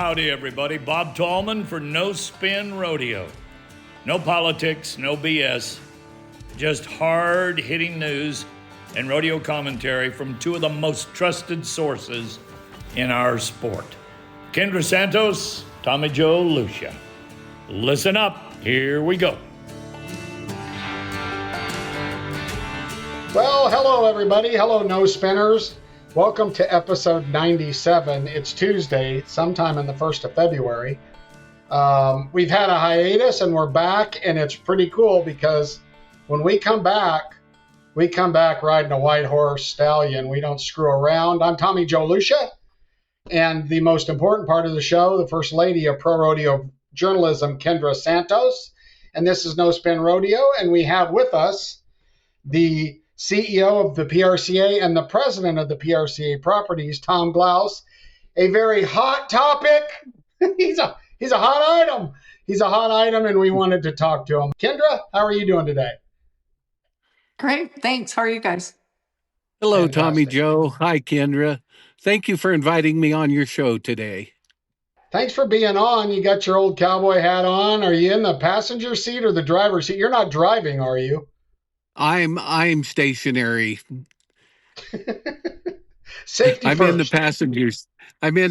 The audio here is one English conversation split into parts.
Howdy, everybody. Bob Tallman for No Spin Rodeo. No politics, no BS, just hard-hitting news and rodeo commentary from two of the most trusted sources in our sport. Kendra Santos, Tommy Joe Lucia. Listen up. Here we go. Well, hello, everybody. Hello, No Spinners. Welcome to episode 97. It's Tuesday, sometime in the 1st of February. We've had a hiatus and we're back, and it's pretty cool because when we come back riding a white horse stallion. We don't screw around. I'm Tommy Joe Lucia, and the most important part of the show, the First Lady of ProRodeo Journalism, Kendra Santos. And this is No Spin Rodeo, and we have with us the CEO of the PRCA and the president of the PRCA Properties, Tom Glause. A very hot topic. He's a hot item. He's a hot item, and we wanted to talk to him. Kendra, how are you doing today? Great, thanks. How are you guys? Hello, Fantastic. Tommy Joe. Hi, Kendra. Thank you for inviting me on your show today. Thanks for being on. You got your old cowboy hat on. Are you in the passenger seat or the driver's seat? You're not driving, are you? I'm stationary. Safety I'm first. in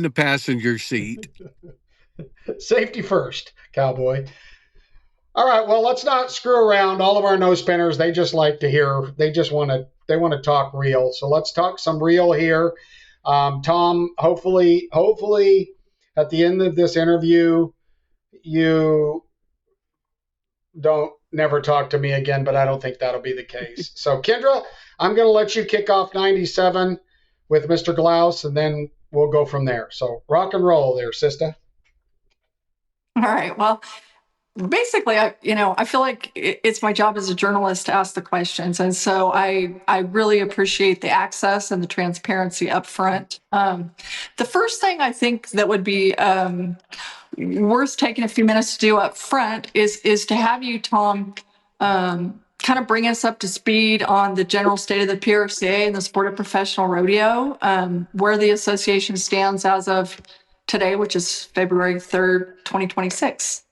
the passenger seat. Safety first, cowboy. All right, well, let's not screw around. All of our no spinners, they just like to hear. They want to talk real. So let's talk some real here. Tom, hopefully at the end of this interview, you don't never talk to me again, but I don't think that'll be the case. So, Kendra, I'm going to let you kick off 97 with Mr. Glause, and then we'll go from there. So, rock and roll there, sister. All right. Well, basically, I feel like it's my job as a journalist to ask the questions. And so I really appreciate the access and the transparency up front. The first thing I think that would be worth taking a few minutes to do up front is to have you, Tom, kind of bring us up to speed on the general state of the PRCA and the sport of professional rodeo, where the association stands as of today, which is February 3rd, 2026.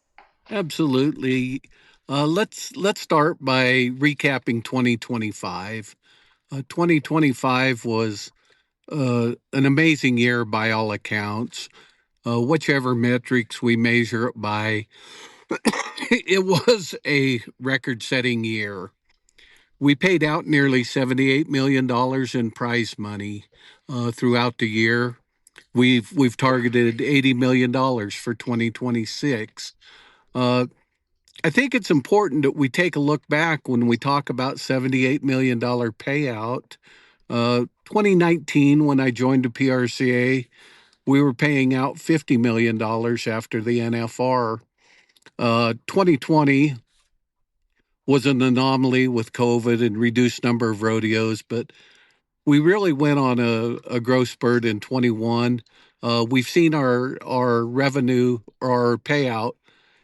Absolutely. Let's start by recapping 2025. 2025 was an amazing year by all accounts. Whichever metrics we measure it by, it was a record-setting year. We paid out nearly $78 million in prize money throughout the year. We've targeted $80 million for 2026. I think it's important that we take a look back when we talk about $78 million payout. 2019, when I joined the PRCA, we were paying out $50 million after the NFR. 2020 was an anomaly with COVID and reduced number of rodeos, but we really went on a growth spurt in 21. We've seen our revenue or our payout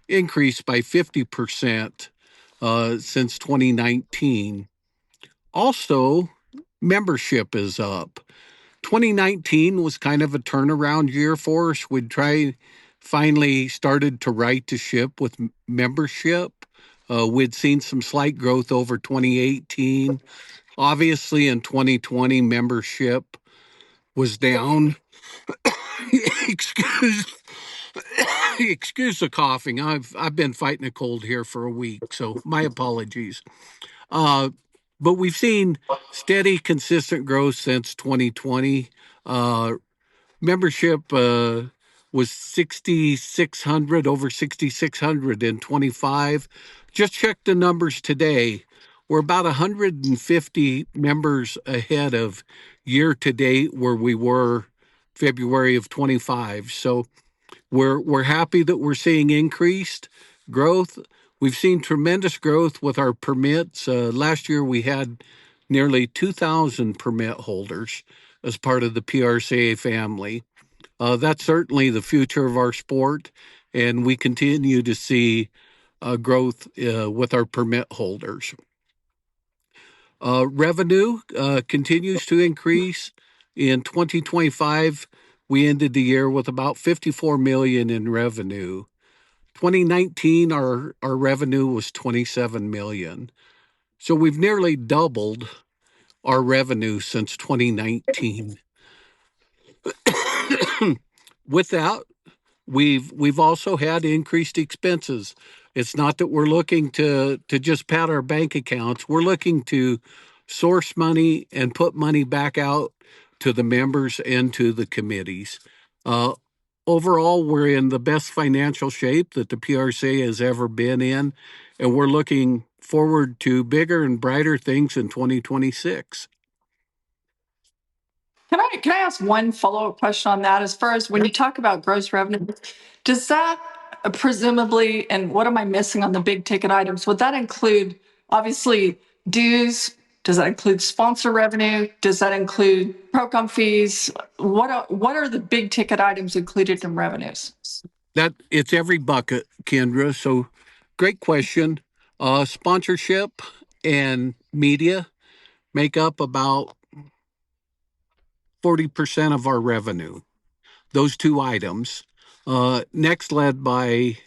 increase by 50% since 2019. Also, membership is up. 2019 was kind of a turnaround year for us. Finally started to right the ship with membership. We'd seen some slight growth over 2018. Obviously, in 2020, membership was down. Excuse the coughing. I've been fighting a cold here for a week, so my apologies. But we've seen steady, consistent growth since 2020. Membership was 6,600, over 6,600 in 25. Just checked the numbers today. We're about 150 members ahead of year to date where we were February of 25. So we're happy that we're seeing increased growth. We've seen tremendous growth with our permits. Last year we had nearly 2,000 permit holders as part of the PRCA family. That's certainly the future of our sport, and we continue to see growth with our permit holders. Revenue continues to increase. In 2025, We ended the year with about 54 million in revenue. 2019, our revenue was 27 million. So we've nearly doubled our revenue since 2019. With that, we've also had increased expenses. It's not that we're looking to just pad our bank accounts. We're looking to source money and put money back out to the members and to the committees. Uh, Overall, we're in the best financial shape that the PRCA has ever been in, and we're looking forward to bigger and brighter things in 2026. Can I ask one follow-up question on that? As far as when you talk about gross revenue, does that presumably, and what am I missing on the big ticket items? Would that include obviously dues? Does that include sponsor revenue? Does that include program fees? What are the big ticket items included in revenues? That it's every bucket, Kendra. So, great question. Sponsorship and media make up about 40% of our revenue. Those two items. Next, led by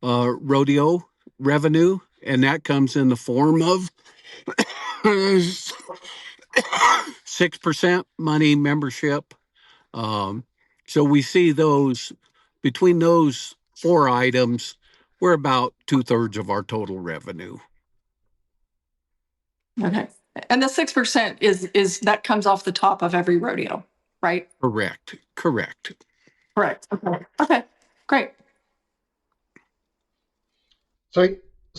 rodeo revenue, and that comes in the form of 6% money membership. So we see those between those four items, we're about 2/3 of our total revenue. Okay. And the 6% is that comes off the top of every rodeo, right? Correct. Correct. Okay. Okay. Great. So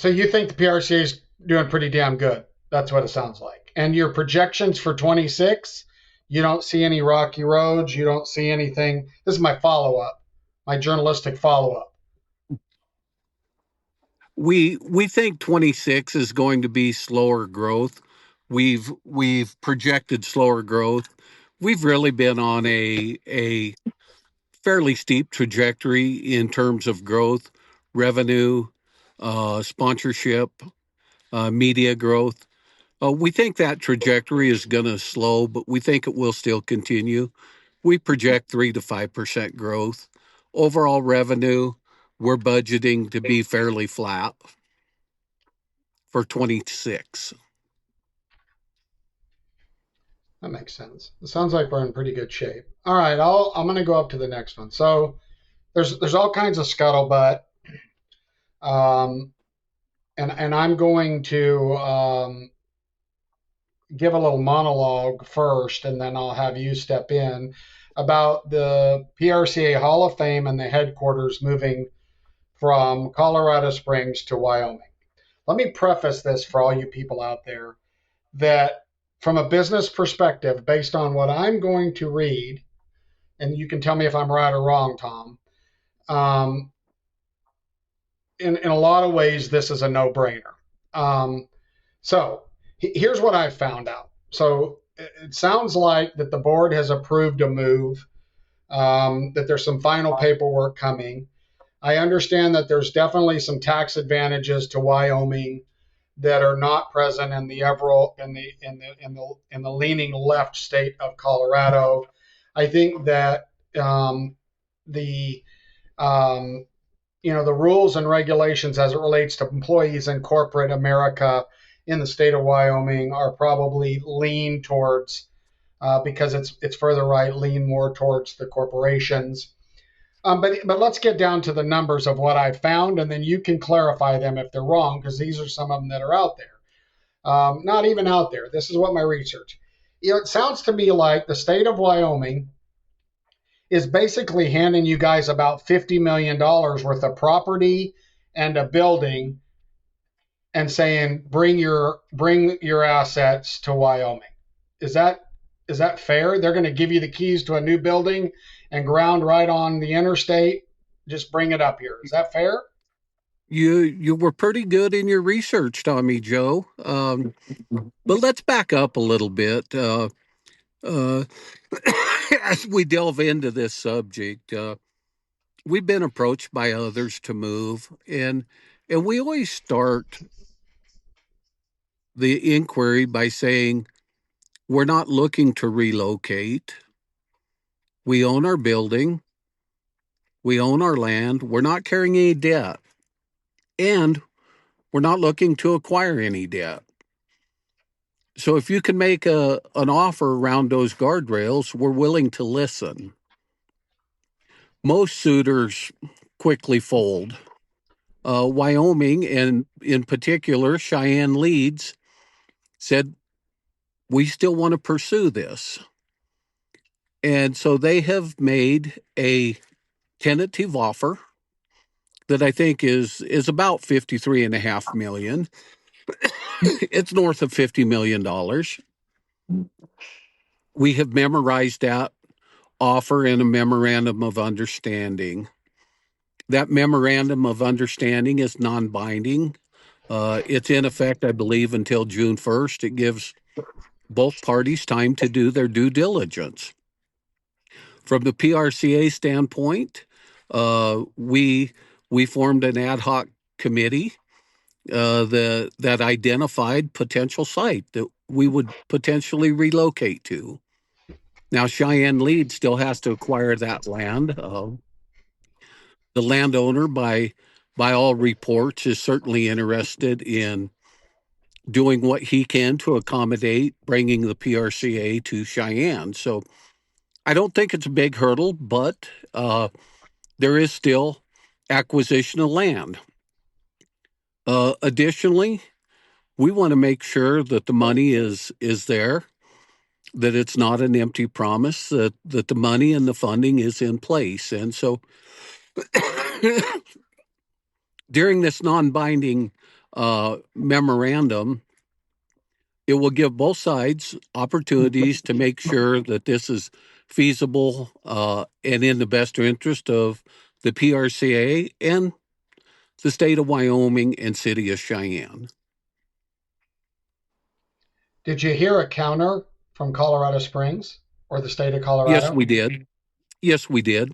you think the PRCA is doing pretty damn good? That's what it sounds like. And your projections for 26, you don't see any rocky roads. You don't see anything. This is my follow up, my journalistic follow up. We think 26 is going to be slower growth. We've projected slower growth. We've really been on a fairly steep trajectory in terms of growth, revenue, sponsorship, media growth. We think that trajectory is going to slow, but we think it will still continue. We project 3 to 5% growth. Overall revenue, we're budgeting to be fairly flat for 26. That makes sense. It sounds like we're in pretty good shape. All right, I'm going to go up to the next one. So there's all kinds of scuttlebutt, and I'm going to give a little monologue first, and then I'll have you step in about the PRCA Hall of Fame and the headquarters moving from Colorado Springs to Wyoming. Let me preface this for all you people out there that from a business perspective, based on what I'm going to read, and you can tell me if I'm right or wrong, Tom, in a lot of ways, this is a no-brainer. So here's what I found out. So it sounds like that the board has approved a move, that there's some final paperwork coming. I understand that there's definitely some tax advantages to Wyoming that are not present in the leaning left state of Colorado. I think that the the rules and regulations as it relates to employees in corporate America in the state of Wyoming are probably lean towards, because it's further right, lean more towards the corporations. But let's get down to the numbers of what I found, and then you can clarify them if they're wrong, because these are some of them that are out there. Not even out there. This is what my research. It sounds to me like the state of Wyoming is basically handing you guys about $50 million worth of property and a building and saying, bring your assets to Wyoming. Is that fair? They're going to give you the keys to a new building and ground right on the interstate. Just bring it up here. Is that fair? You were pretty good in your research, Tommy Joe. But let's back up a little bit. As we delve into this subject, we've been approached by others to move, and we always start the inquiry by saying we're not looking to relocate. We own our building. We own our land. We're not carrying any debt. And we're not looking to acquire any debt. So if you can make an offer around those guardrails, we're willing to listen. Most suitors quickly fold. Wyoming, and in particular, Cheyenne Leads, said, we still want to pursue this. And so they have made a tentative offer that I think is about $53.5 million. It's north of $50 million. We have memorized that offer in a memorandum of understanding. That memorandum of understanding is non-binding. It's in effect, I believe, until June 1st. It gives both parties time to do their due diligence. From the PRCA standpoint, we formed an ad hoc committee that identified potential site that we would potentially relocate to. Now, Cheyenne Lead still has to acquire that land. The landowner, by all reports, is certainly interested in doing what he can to accommodate bringing the PRCA to Cheyenne. So I don't think it's a big hurdle, but there is still acquisition of land. Additionally, we want to make sure that the money is there, that it's not an empty promise, that the money and the funding is in place. And so during this non-binding memorandum, it will give both sides opportunities to make sure that this is feasible and in the best interest of the PRCA and the state of Wyoming and city of Cheyenne. Did you hear a counter from Colorado Springs or the state of Colorado? Yes, we did. Yes, we did.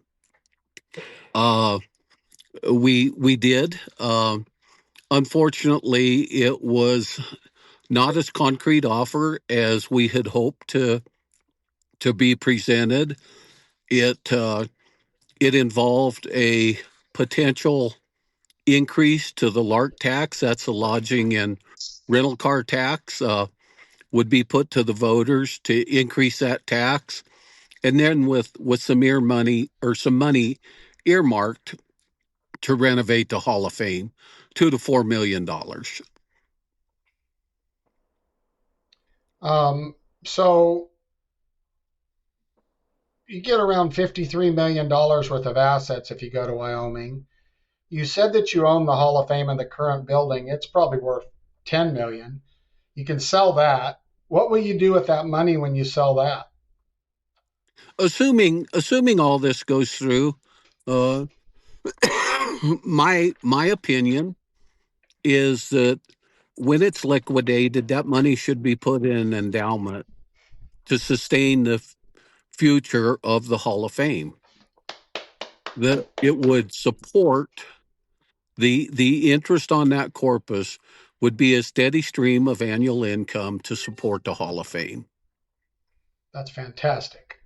We did. Unfortunately, it was not as concrete offer as we had hoped to be presented. It involved a potential increase to the LARC tax. That's the lodging and rental car tax. Would be put to the voters to increase that tax, and then with some money earmarked to renovate the Hall of Fame, $2 to $4 million. So you get around $53 million worth of assets if you go to Wyoming. You said that you own the Hall of Fame and the current building. It's probably worth $10 million. You can sell that. What will you do with that money when you sell that? Assuming all this goes through, my opinion is that when it's liquidated, that money should be put in an endowment to sustain the future of the Hall of Fame. That it would support the interest on that corpus would be a steady stream of annual income to support the Hall of Fame. That's fantastic.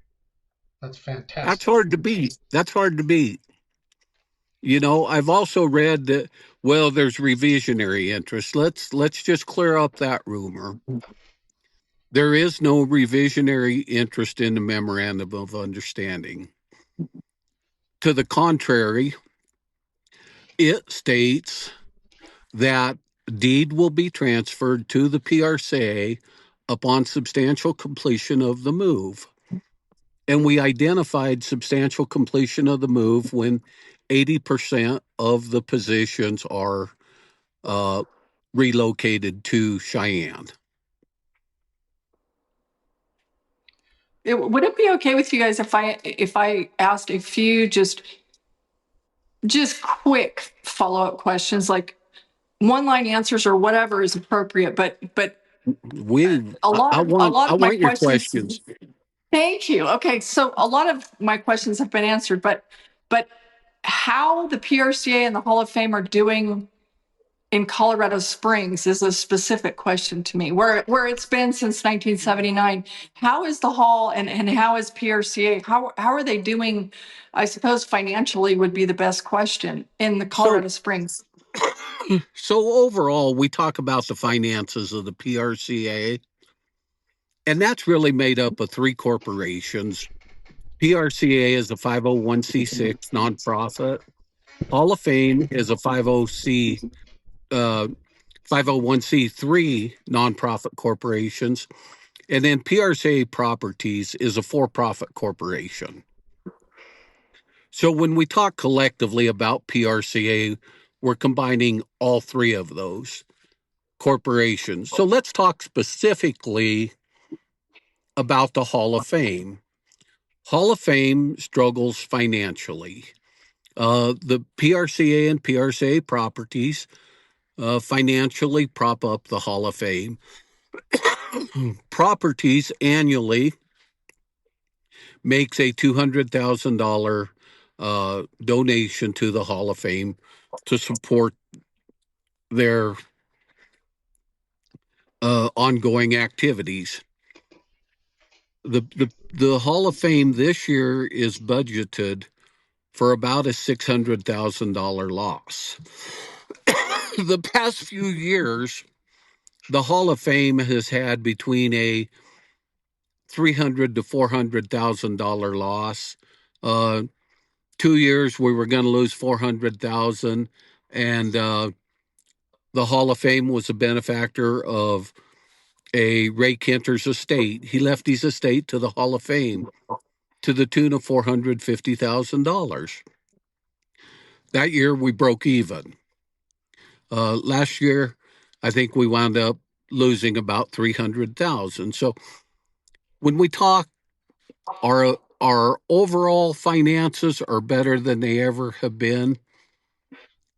That's fantastic. That's hard to beat. That's hard to beat. You know, I've also read that, well, there's revisionary interest. Let's just clear up that rumor. There is no revisionary interest in the memorandum of understanding. To the contrary, it states that deed will be transferred to the PRCA upon substantial completion of the move. And we identified substantial completion of the move when 80% of the positions are relocated to Cheyenne. Would it be okay with you guys if I asked a few just quick follow-up questions, like one-line answers or whatever is appropriate, but a lot of my your questions. Thank you. Okay, so a lot of my questions have been answered, but how the PRCA and the Hall of Fame are doing in Colorado Springs is a specific question to me. Where it's been since 1979, how is the hall and how is PRCA? How are they doing? I suppose financially would be the best question in the Colorado Springs. So overall, we talk about the finances of the PRCA, and that's really made up of three corporations. PRCA is a 501c6 nonprofit. Hall of Fame is a 501c3 nonprofit corporations, and then PRCA Properties is a for-profit corporation. So when we talk collectively about PRCA, we're combining all three of those corporations. So let's talk specifically about the Hall of Fame. Hall of Fame struggles financially. The PRCA and PRCA Properties financially prop up the Hall of Fame. Properties annually makes a $200,000 donation to the Hall of Fame to support their ongoing activities. The Hall of Fame this year is budgeted for about a $600,000 loss. The past few years, the Hall of Fame has had between a $300,000 to $400,000 loss. 2 years we were going to lose $400,000, and the Hall of Fame was a benefactor of a Ray Kenter's estate. He left his estate to the Hall of Fame to the tune of $450,000. That year we broke even. Last year, I think we wound up losing about $300,000. So when we talk, our overall finances are better than they ever have been.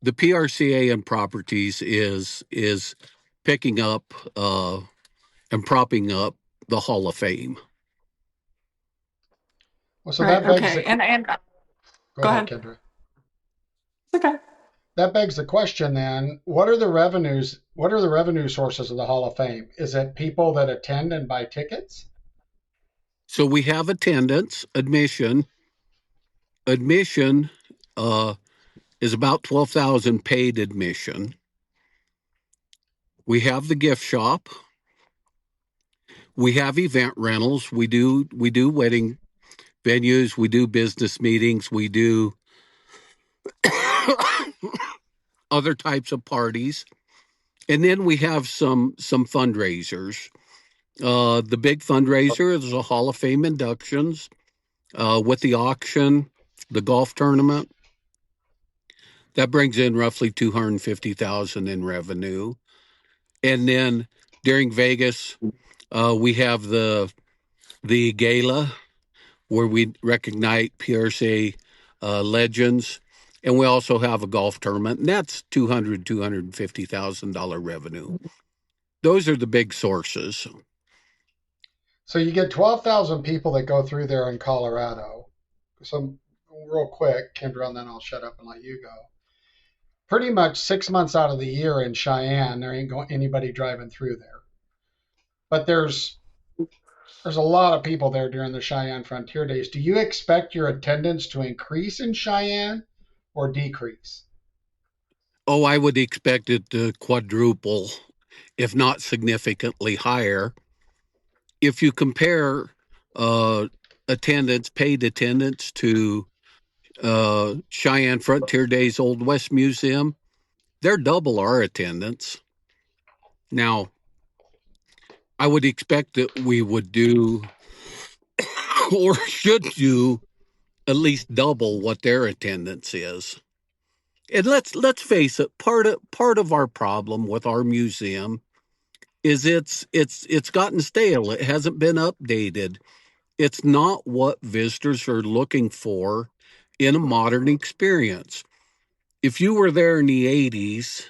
The PRCA and Properties is picking up and propping up the Hall of Fame. Well, so that begs okay. Go ahead, Kendra. Okay. That begs the question then, what are the revenue sources of the Hall of Fame? Is it people that attend and buy tickets? So we have attendance, admission. Admission is about 12,000 paid admission. We have the gift shop. We have event rentals. We do wedding venues. We do business meetings. We do other types of parties. And then we have some fundraisers. The big fundraiser is the Hall of Fame inductions with the auction, the golf tournament. That brings in roughly $250,000 in revenue. And then during Vegas, we have the gala where we recognize PRCA legends. And we also have a golf tournament, and that's $250,000 revenue. Those are the big sources. So you get 12,000 people that go through there in Colorado. So real quick, Kendra, and then I'll shut up and let you go. Pretty much 6 months out of the year in Cheyenne, there ain't anybody driving through there. But there's a lot of people there during the Cheyenne Frontier Days. Do you expect your attendance to increase in Cheyenne or decrease? Oh, I would expect it to quadruple, if not significantly higher. If you compare paid attendance to Cheyenne Frontier Days Old West Museum, they're double our attendance. Now, I would expect that we would do or should do at least double what their attendance is. And let's face it, part of our problem with our museum is it's gotten stale. It hasn't been updated. It's not what visitors are looking for in a modern experience. If you were there in the 80s,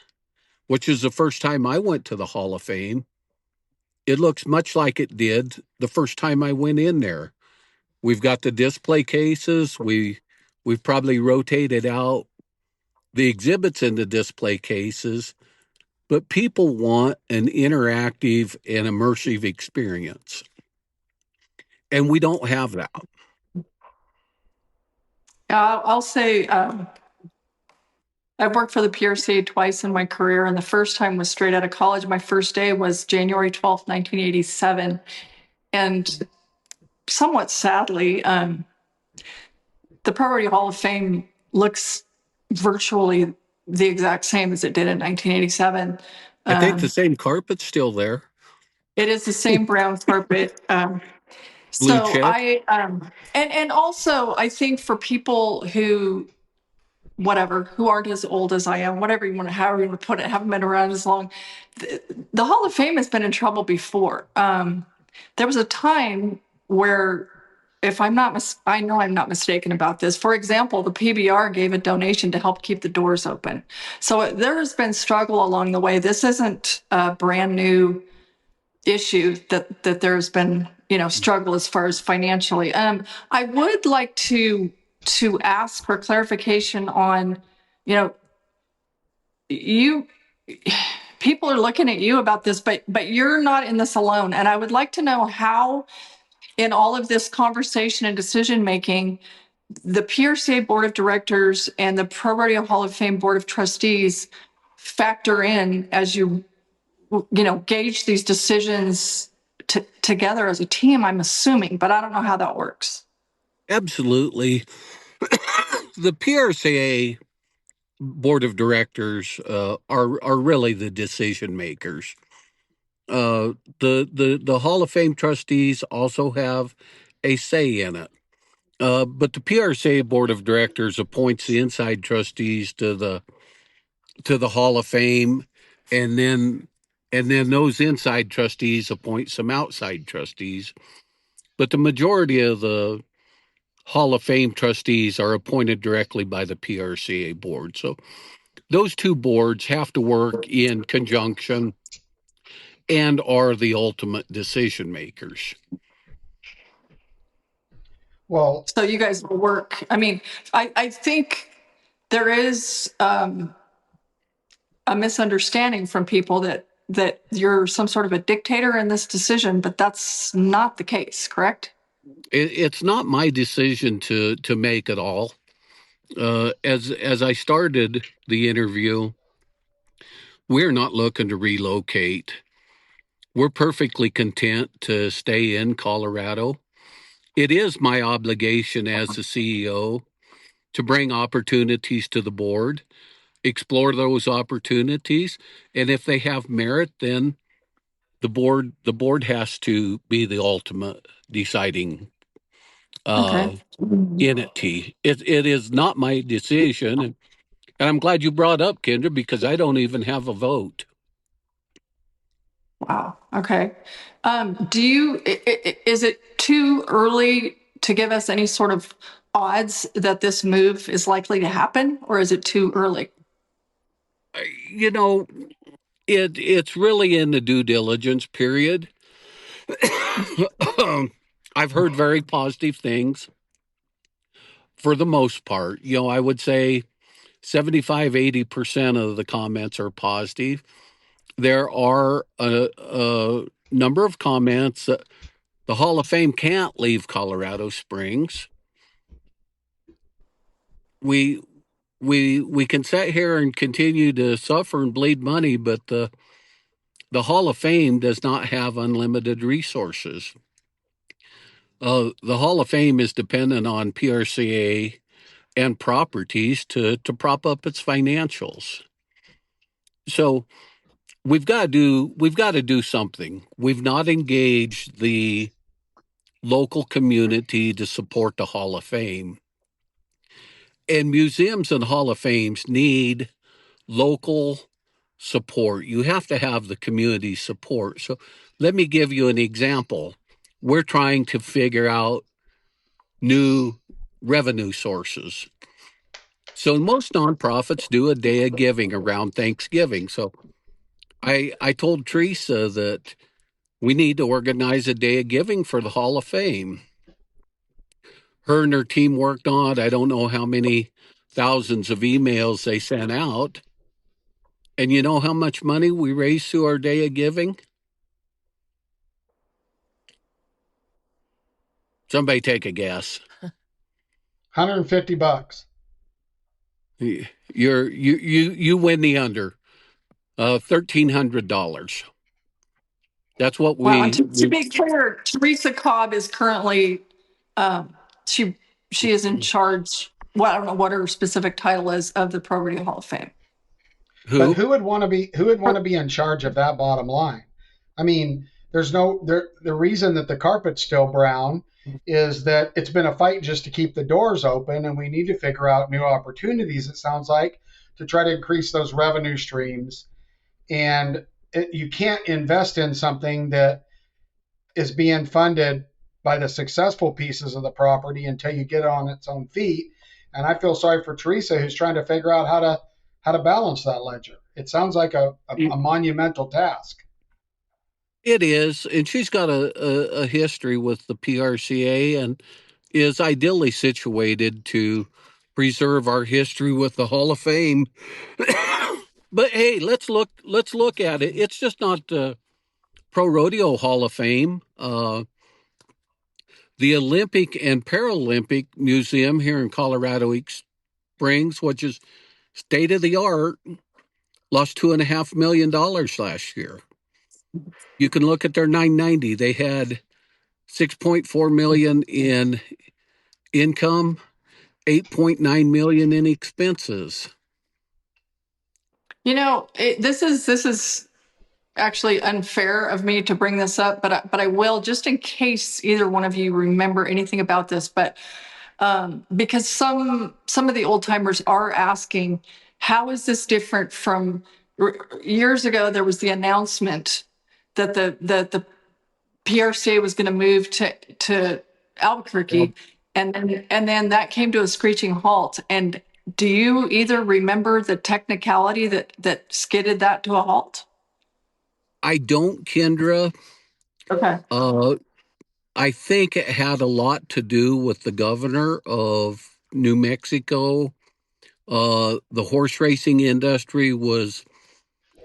which is the first time I went to the Hall of Fame, it looks much like it did the first time I went in there. We've got the display cases. We've probably rotated out the exhibits in the display cases, but people want an interactive and immersive experience. And we don't have that. I'll say I've worked for the PRCA twice in my career, and the first time was straight out of college. My first day was January 12th, 1987. And somewhat sadly, the ProRodeo Hall of Fame looks virtually the exact same as it did in 1987. I think the same carpet's still there. It is the same brown carpet. Blue So chip. and also I think for people who who aren't as old as I am, whatever you want to, however you want to put it, haven't been around as long. The Hall of Fame has been in trouble before. There was a time where, if I'm not, I know I'm not mistaken about this. For example, the PBR gave a donation to help keep the doors open. So there has been struggle along the way. This isn't a brand new issue that there's been, struggle as far as financially. I would like to ask for clarification on, you people are looking at you about this, but you're not in this alone. And I would like to know how, in all of this conversation and decision making, the PRCA Board of Directors and the ProRodeo Hall of Fame Board of Trustees factor in as you gauge these decisions together as a team, I'm assuming, but I don't know how that works. Absolutely. The PRCA Board of Directors are really the decision makers. The Hall of Fame trustees also have a say in it. But the PRCA Board of Directors appoints the inside trustees to the Hall of Fame, and then those inside trustees appoint some outside trustees. But the majority of the Hall of Fame trustees are appointed directly by the PRCA board. So those two boards have to work in conjunction and are the ultimate decision makers. Well, so you guys will work. I mean, I think there is a misunderstanding from people that you're some sort of a dictator in this decision, but that's not the case, correct? It's not my decision to make at all. As I started the interview, we're not looking to relocate. We're perfectly content to stay in Colorado. It is my obligation as the CEO to bring opportunities to the board, explore those opportunities, and if they have merit, then the board has to be the ultimate deciding Okay. entity. It is not my decision, and I'm glad you brought up, Kendra, because I don't even have a vote. Wow. Okay. Is it too early to give us any sort of odds that this move is likely to happen, or is it too early? You know, it's really in the due diligence period. I've heard very positive things for the most part. I would say 75-80% of the comments are positive. There are a number of comments that the Hall of Fame can't leave Colorado Springs. We can sit here and continue to suffer and bleed money, but the Hall of Fame does not have unlimited resources. The Hall of Fame is dependent on PRCA and properties to prop up its financials. So we've got to do something. We've not engaged the local community to support the Hall of Fame. And museums and Hall of Fames need local support. You have to have the community support. So let me give you an example. We're trying to figure out new revenue sources. So most nonprofits do a day of giving around Thanksgiving. So I told Teresa that we need to organize a day of giving for the Hall of Fame. Her and her team worked on it. I don't know how many thousands of emails they sent out. And you know how much money we raised through our day of giving? Somebody take a guess. $150. You win the under. $1,300. That's what Well, and we to be clear, Teresa Cobb is currently, um, she she is in charge. Well, I don't know what her specific title is of the ProRodeo Hall of Fame. But who who would want to be in charge of that bottom line? I mean, there's no the reason that the carpet's still brown is that it's been a fight just to keep the doors open, and we need to figure out new opportunities, it sounds like, to try to increase those revenue streams. And you can't invest in something that is being funded by the successful pieces of the property until you get it on its own feet. And I feel sorry for Teresa, who's trying to figure out how to balance that ledger. It sounds like a monumental task. it is, and she's got a history with the PRCA and is ideally situated to preserve our history with the Hall of Fame. But hey, let's look at it. It's just not the ProRodeo Hall of Fame. The Olympic and Paralympic Museum here in Colorado Springs, which is state of the art, lost $2.5 million last year. You can look at their 990. They had 6.4 million in income, 8.9 million in expenses. You know, this is actually unfair of me to bring this up, but I will, just in case either one of you remember anything about this. But because some of the old timers are asking, how is this different from years ago? There was the announcement that the PRCA was going to move to Albuquerque, and then that came to a screeching halt. And do you either remember the technicality that skidded that to a halt? I don't, Kendra. Okay. Uh, I think it had a lot to do with the governor of New Mexico. The horse racing industry was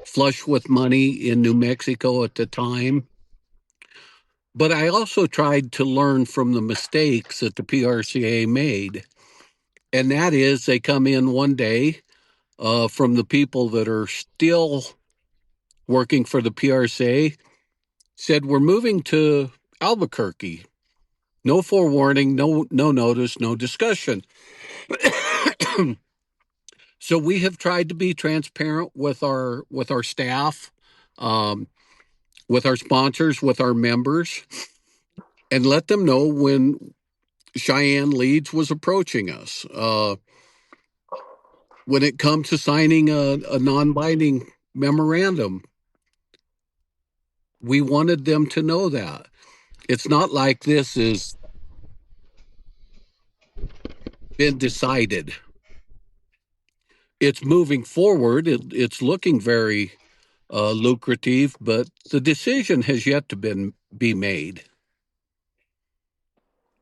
flush with money in New Mexico at the time. But I also tried to learn from the mistakes that the PRCA made. And that is, they come in one day from the people that are still working for the PRCA, said, "We're moving to Albuquerque." No forewarning, no notice, no discussion. So we have tried to be transparent with our staff, um, with our sponsors, with our members, and let them know when Cheyenne Leeds was approaching us. When it comes to signing a non-binding memorandum, we wanted them to know that. It's not like this has been decided. It's moving forward. It's looking very lucrative, but the decision has yet to be made.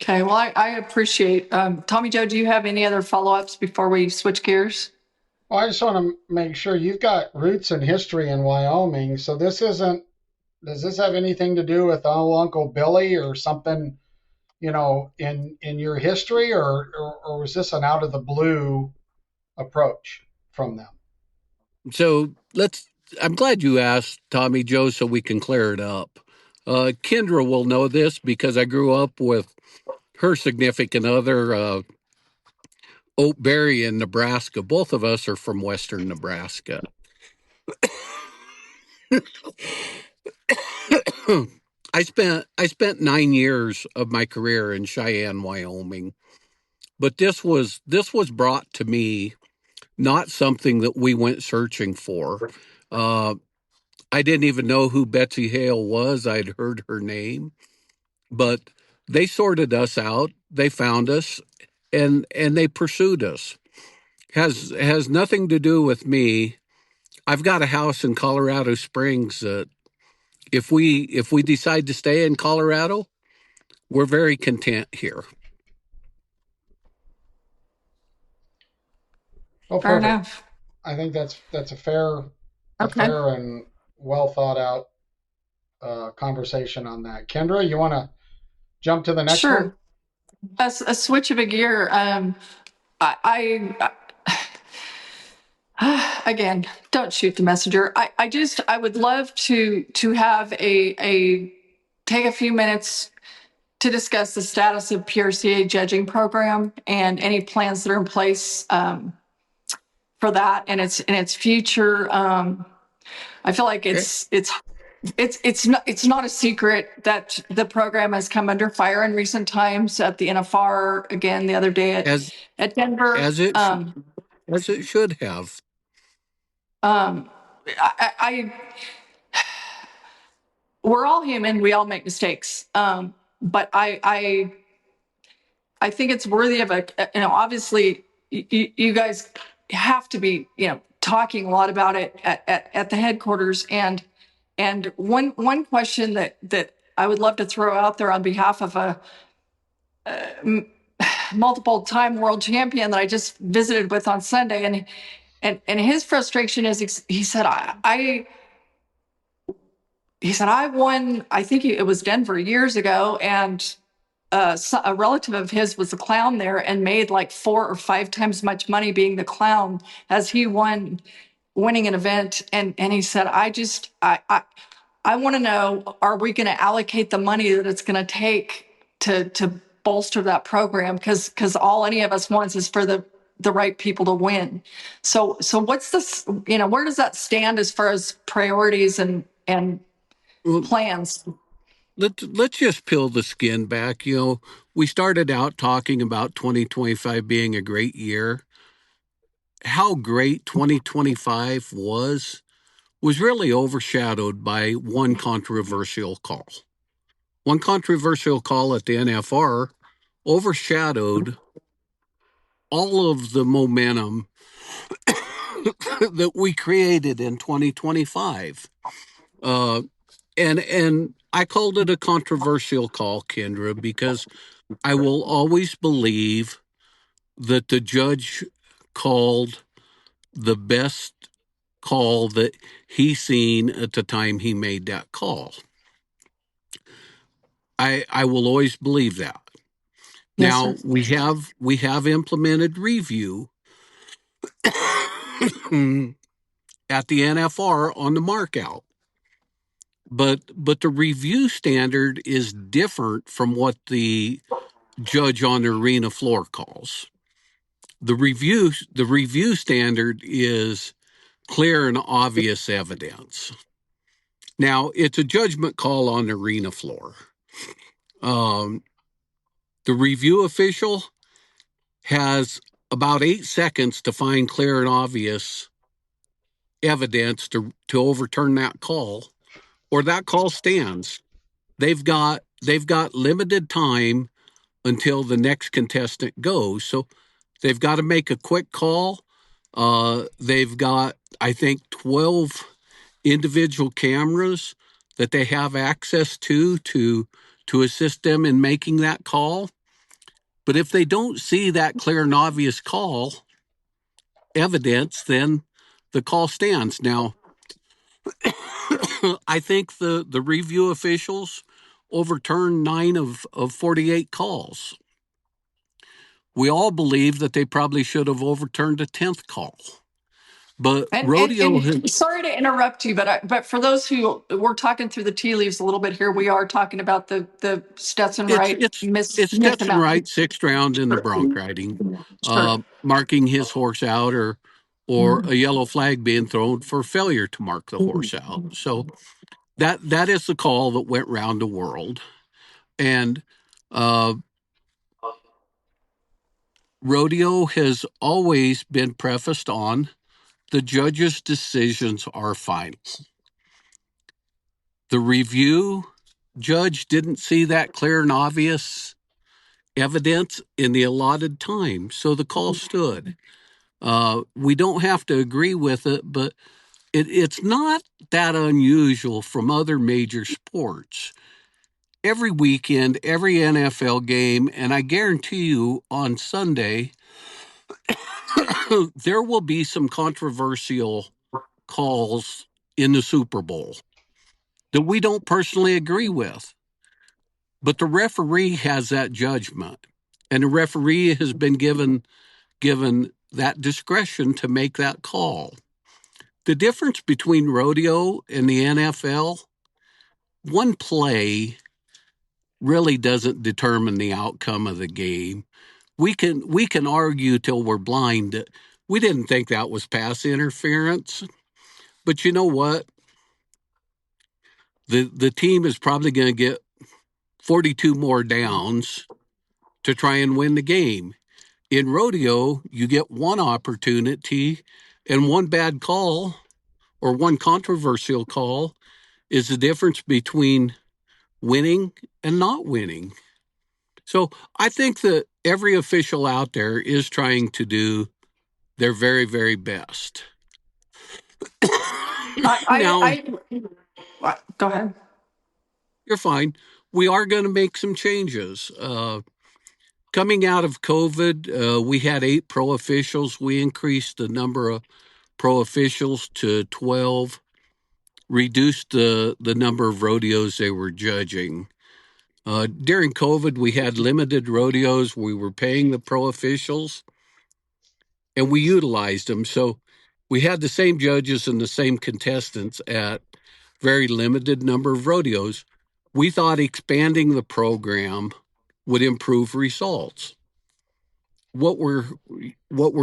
Okay. Well, I appreciate. Tommy Joe, do you have any other follow-ups before we switch gears? Well, I just want to make sure you've got roots and history in Wyoming. So this isn't, does this have anything to do with oh, Uncle Billy or something, in your history, or was this an out of the blue approach from them? So I'm glad you asked, Tommy Joe, so we can clear it up. Kendra will know this because I grew up with her significant other, Oatberry in Nebraska. Both of us are from Western Nebraska. I spent 9 years of my career in Cheyenne, Wyoming, but this was brought to me, not something that we went searching for. Uh, I didn't even know who Betsy Hale was. I'd heard her name, but they sorted us out. They found us, and they pursued us. Has nothing to do with me. I've got a house in Colorado Springs that if we decide to stay in Colorado, we're very content here. Oh, Fair perfect. enough. I think that's a fair a Okay. fair and well thought out conversation on that. Kendra, you want to jump to the next one? Sure. A switch of a gear. I again, don't shoot the messenger. I would love to have a take a few minutes to discuss the status of PRCA Judging Program and any plans that are in place for that and its future. I feel like Okay. it's not a secret that the program has come under fire in recent times at the NFR again the other day As at Denver. as as it should have. I we're all human. We all make mistakes. But I think it's worthy of obviously you guys have to be, talking a lot about it at the headquarters. And one question that I would love to throw out there on behalf of a multiple time world champion that I just visited with on Sunday. And his frustration is, he said, I won, I think it was Denver years ago, and a relative of his was a clown there and made like 4 or 5 times much money being the clown as he winning an event. And he said, I want to know, are we going to allocate the money that it's going to take to bolster that program? Because all any of us wants is for the right people to win. So what's this, where does that stand as far as priorities and Well, plans? let's just peel the skin back. We started out talking about 2025 being a great year. How great 2025 was really overshadowed by one controversial call. One controversial call at the NFR overshadowed all of the momentum that we created in 2025. And I called it a controversial call, Kendra, because I will always believe that the judge called the best call that he seen at the time he made that call. I will always believe that. Yes, sir. Now we have implemented review at the NFR on the markout. But the review standard is different from what the judge on the arena floor calls. The review standard is clear and obvious evidence. Now, it's a judgment call on the arena floor. The review official has about 8 seconds to find clear and obvious evidence to overturn that call, or that call stands. They've got limited time until the next contestant goes, so they've got to make a quick call. They've got, I think, 12 individual cameras that they have access to assist them in making that call. But if they don't see that clear and obvious call evidence, then the call stands. Now, I think the review officials overturned 9 of 48 calls. We all believe that they probably should have overturned a 10th call. But rodeo has, And sorry to interrupt you, but for those who we're talking through the tea leaves a little bit here, we are talking about the Stetson Wright it's missed Stetson amount. Wright, 6th round in the bronc riding, Sure. marking his horse out, or a yellow flag being thrown for failure to mark the horse out. So that is the call that went round the world. And rodeo has always been prefaced on the judge's decisions are final. The review judge didn't see that clear and obvious evidence in the allotted time, so the call stood. We don't have to agree with it, but it's not that unusual from other major sports. Every weekend, every NFL game, and I guarantee you on Sunday, there will be some controversial calls in the Super Bowl that we don't personally agree with. But the referee has that judgment, and the referee has been given that discretion to make that call. The difference between rodeo and the NFL, one play really doesn't determine the outcome of the game. We can argue till we're blind that we didn't think that was pass interference, but you know what? The team is probably going to get 42 more downs to try and win the game. In rodeo, you get one opportunity, and one bad call or one controversial call is the difference between winning and not winning. So I think that every official out there is trying to do their very, very best. Now, Go ahead. you're fine. We are going to make some changes. Coming out of COVID, we had 8 pro officials. We increased the number of pro officials to 12, reduced the number of rodeos they were judging. During COVID, we had limited rodeos. We were paying the pro officials, and we utilized them. So we had the same judges and the same contestants at very limited number of rodeos. We thought expanding the program would improve results. What we're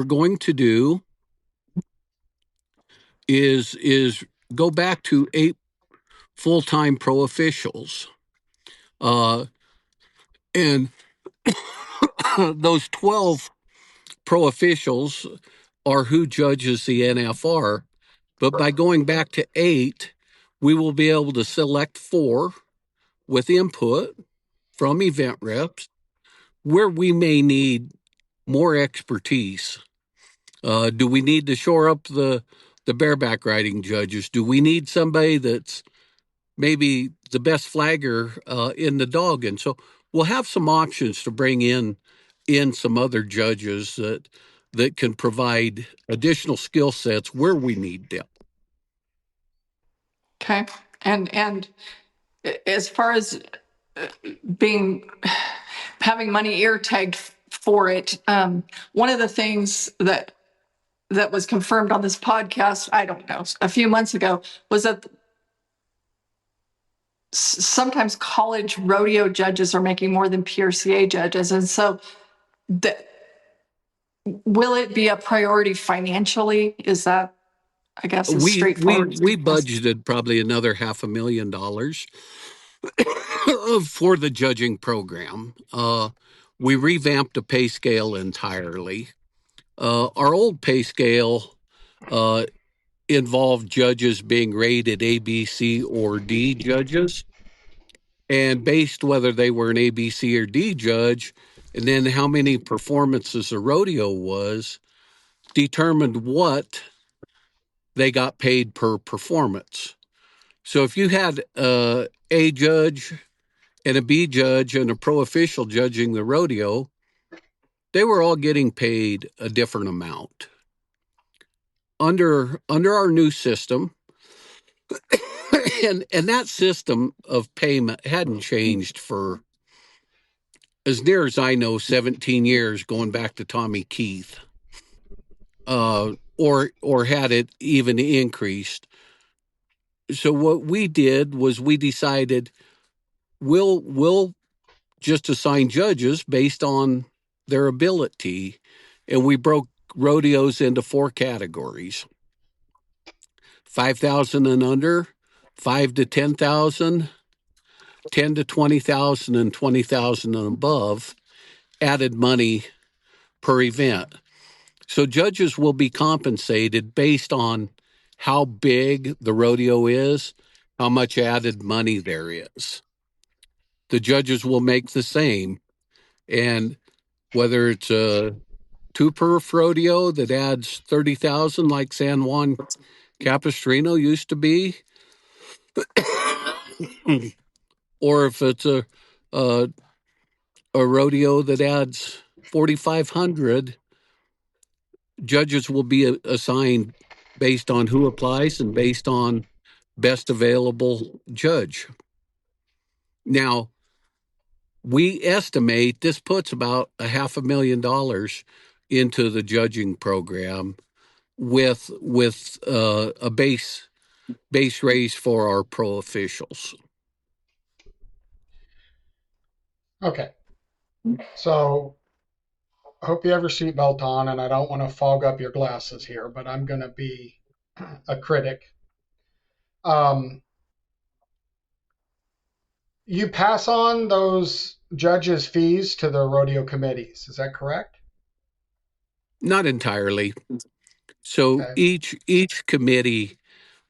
going to do is go back to 8 full-time pro officials, and those 12 pro officials are who judges the NFR. But by going back to 8, we will be able to select 4 with input from event reps where we may need more expertise. Do we need to shore up the bareback riding judges? Do we need somebody that's maybe the best flagger in the dog? And so we'll have some options to bring in some other judges that can provide additional skill sets where we need them. Okay. And as far as having money ear tagged for it, one of the things that was confirmed on this podcast, I don't know, a few months ago, was that sometimes college rodeo judges are making more than PRCA judges. And so will it be a priority financially? Is that, I guess, as straightforward? We budgeted probably another $500,000 for the judging program. We revamped the pay scale entirely. Our old pay scale involved judges being rated A, B, C, or D judges, and based whether they were an A, B, C, or D judge, and then how many performances a rodeo was, determined what they got paid per performance. So if you had a judge and a B judge and a pro official judging the rodeo, they were all getting paid a different amount. Under our new system, and that system of payment hadn't changed for, as near as I know, 17 years, going back to Tommy Keith, or had it even increased. So what we did was we decided we'll just assign judges based on their ability, and we broke rodeos into 4 categories: 5,000 and under, 5 to 10,000, 10 to 20,000, and 20,000 and above. Added money per event. So judges will be compensated based on how big the rodeo is, how much added money there is. The judges will make the same. And whether it's a 2-perf rodeo that adds 30,000 like San Juan Capistrano used to be, or if it's a rodeo that adds 4,500, judges will be assigned based on who applies and based on best available judge. Now, we estimate this puts about $500,000 into the judging program with a base raise for our pro officials. Okay. So I hope you have your seatbelt on, and I don't want to fog up your glasses here, but I'm going to be a critic. You pass on those judges' fees to the rodeo committees. Is that correct? Not entirely. So Okay. each committee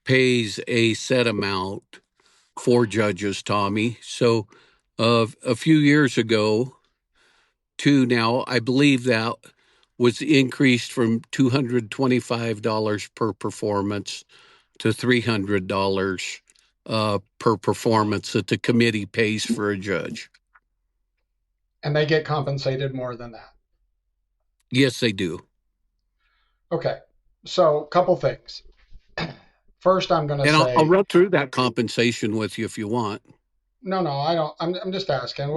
pays a set amount for judges, Tommy. So a few years ago to now, I believe that was increased from $225 per performance to $300 per performance that the committee pays for a judge. And they get compensated more than that. Yes, they do. Okay. So a couple things. First, I'm going to And I'll say, run through that compensation with you if you want. no, I don't. I'm just asking.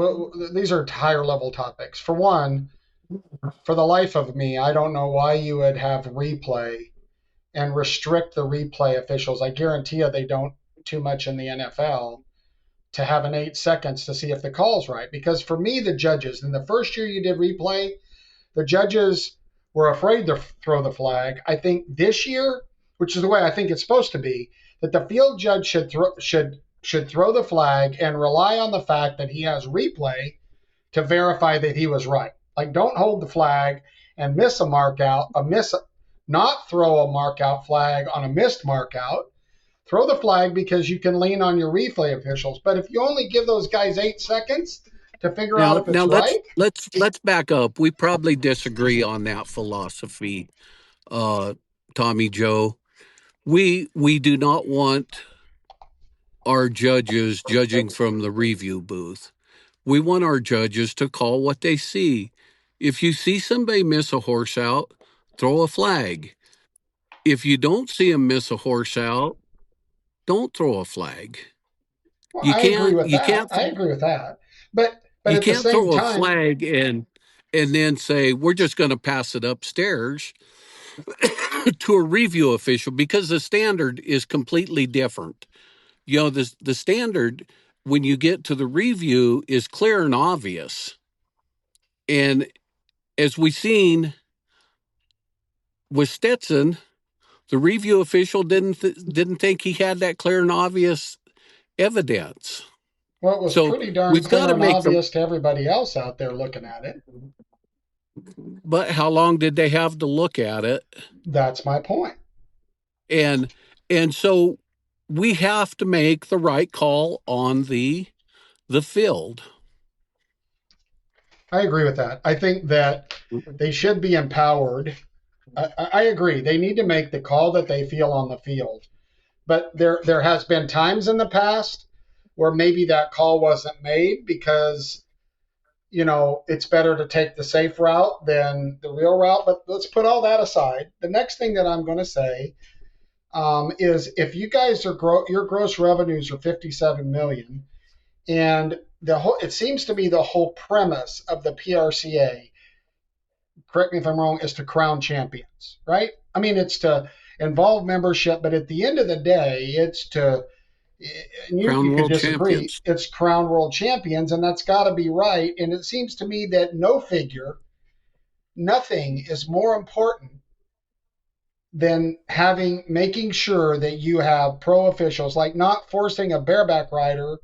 These are higher level topics. For one, for the life of me, I don't know why you would have replay and restrict the replay officials. I guarantee you they don't too much in the NFL to have an 8 seconds to see if the call's right. Because for me, the judges, in the first year you did replay, the judges were afraid to throw the flag. I think this year, which is the way I think it's supposed to be, that the field judge should throw the flag and rely on the fact that he has replay to verify that he was right. Like, don't hold the flag and miss a mark out, not throw a mark out flag on a missed mark out. Throw the flag because you can lean on your replay officials. But if you only give those guys 8 seconds to figure out if Now it's right, let's back up. We probably disagree on that philosophy, Tommy Joe. We do not want our judges judging from the review booth. We want our judges to call what they see. If you see somebody miss a horse out, throw a flag. If you don't see them miss a horse out, don't throw a flag. well, You I agree can't with you that. can't I agree with that. But you at the can't same throw a time, flag and then say we're just going to pass it upstairs to a review official because the standard is completely different. You know, the standard when you get to the review is clear and obvious. And as we've seen with Stetson, the review official didn't think he had that clear and obvious evidence. well, it was So pretty darn we've got clear to and make the. obvious to everybody else out there looking at it. But how long did they have to look at it? That's my point. And so we have to make the right call on the field. I agree with that. I think that they should be empowered. I agree. They need to make the call that they feel on the field. But there has been times in the past where maybe that call wasn't made because it's better to take the safe route than the real route. But let's put all that aside. The next thing that I'm going to say is if you guys your gross revenues are 57 million, and it seems to be the whole premise of the PRCA, correct me if I'm wrong, is to crown champions, right? I mean, it's to involve membership, but at the end of the day, it's to, and Crown you could world disagree, champions. it's crown world champions, and that's got to be right. And it seems to me that nothing is more important than making sure that you have pro officials, like not forcing a bareback rider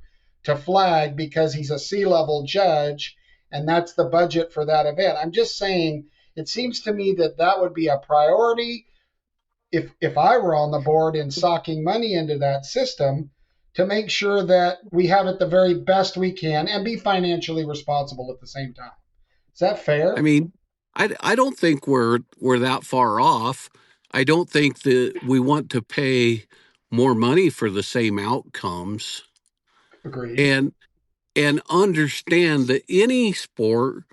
to flag because he's a C-level judge and that's the budget for that event. I'm just saying it seems to me that that would be a priority if I were on the board in socking money into that system to make sure that we have it the very best we can and be financially responsible at the same time. Is that I fair? mean, I don't think we're that far off. I don't think that we want to pay more money for the same outcomes Agreed. and understand that any sport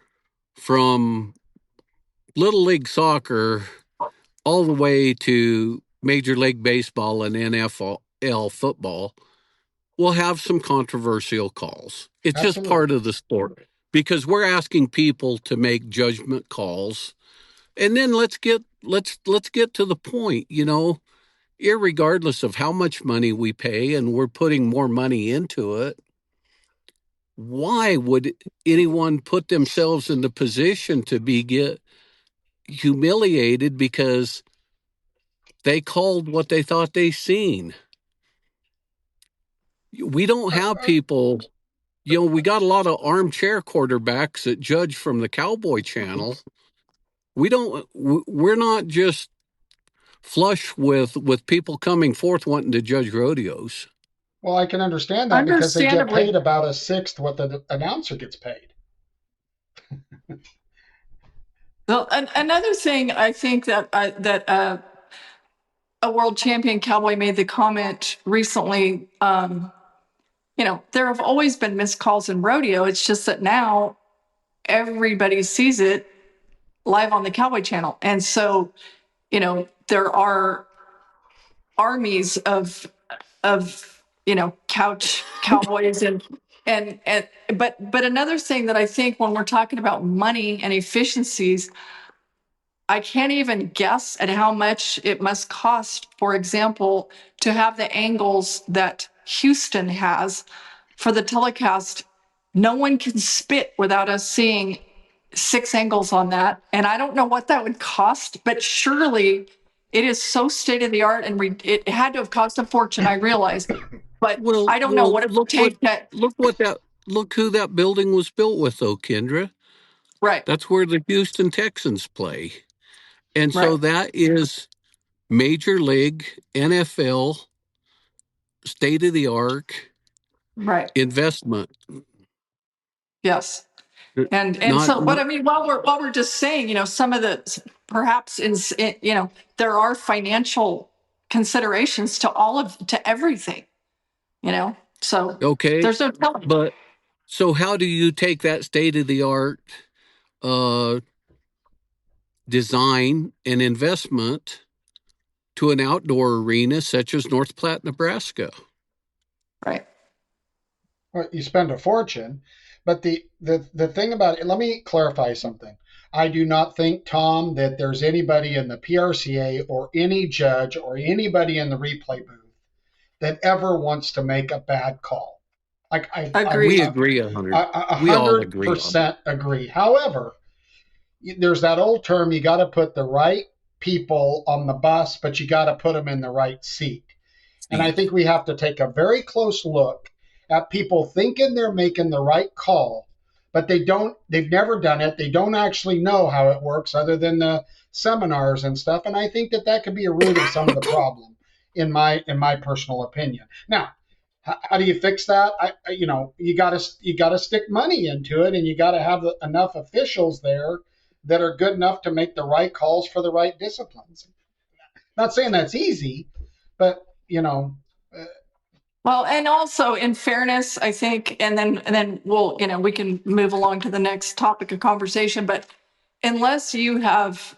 from little league soccer all the way to Major League Baseball and NFL football will have some controversial calls. It's just Absolutely. part of the sport because we're asking people to make judgment calls. And then let's get to the point, irregardless of how much money we pay and we're putting more money into it, why would anyone put themselves in the position to get humiliated because they called what they thought they seen? We don't have people, we got a lot of armchair quarterbacks that judge from the Cowboy Channel. We're not just flush with people coming forth wanting to judge rodeos. Well, I can understand that because they get paid about a sixth what the announcer gets paid. Well, another thing I think that a world champion cowboy made the comment recently. There have always been missed calls in rodeo. It's just that now everybody sees it live on the Cowboy Channel, and so there are armies of couch cowboys but another thing that I think when we're talking about money and efficiencies, I can't even guess at how much it must cost, for example, to have the angles that Houston has for the telecast. No one can spit without us seeing 6 angles on that. And I don't know what that would cost, but surely it is so state of the art, and it had to have cost a fortune, I realize. But I don't know what it would take. Look who that building was built with, though, Kendra. Right. That's where the Houston Texans play. And so that is Major League, NFL, state of the art investment. Yes. And but I mean, while we're just saying, some of the perhaps there are financial considerations to everything, so okay, there's no telling. But so how do you take that state of the art design and investment to an outdoor arena such as North Platte, Nebraska? Right. Well, you spend a fortune, but the thing about it, let me clarify something. I do not think, Tom, that there's anybody in the PRCA or any judge or anybody in the replay booth that ever wants to make a bad call. Like we agree 100% agree. However, there's that old term: you got to put the right people on the bus, but you got to put them in the right seat. And I think we have to take a very close look at people thinking they're making the right call, but they've never done it. They don't actually know how it works other than the seminars and stuff. And I think that could be a root of some of the problem in my personal opinion. Now, how do you fix that? You got to stick money into it, and you got to have enough officials there that are good enough to make the right calls for the right disciplines. Not saying that's easy, but well, and also in fairness, I think, and then we'll, we can move along to the next topic of conversation, but unless you have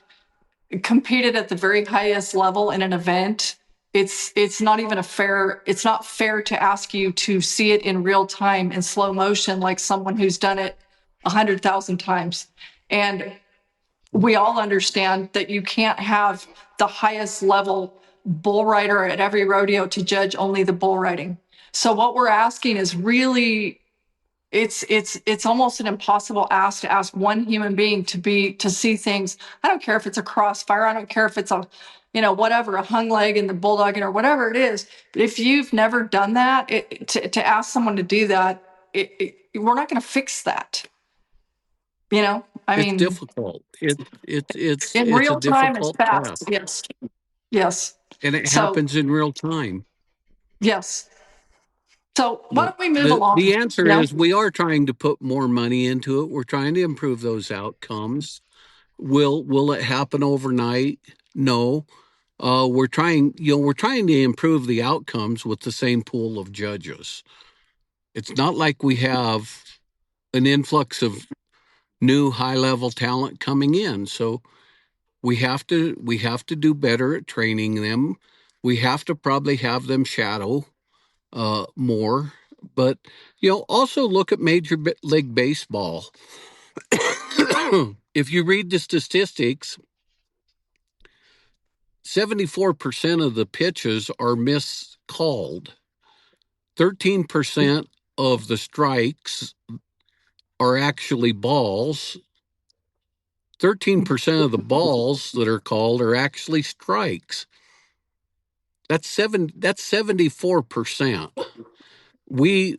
competed at the very highest level in an event, it's not fair to ask you to see it in real time in slow motion like someone who's done it 100,000 times. And we all understand that you can't have the highest level bull rider at every rodeo to judge only the bull riding. So what we're asking is really, it's almost an impossible ask to ask one human being to see things. I don't care if it's a crossfire. I don't care if it's a hung leg in the bulldogging or whatever it is. But if you've never done that, to ask someone to do that, we're not going to fix that. It's difficult. It's in real a time, it's difficult fast. task. Yes. And it happens in real time. Yes. So why don't we move along? The answer is we are trying to put more money into it. We're trying to improve those outcomes. Will it happen overnight? No. We're trying to improve the outcomes with the same pool of judges. It's not like we have an influx of new high-level talent coming in. So we have to do better at training them. We have to probably have them shadow more. But, also look at Major League Baseball. If you read the statistics, 74% of the pitches are miscalled. 13% of the strikes are actually balls. 13% of the balls that are called are actually strikes. That's 74%. We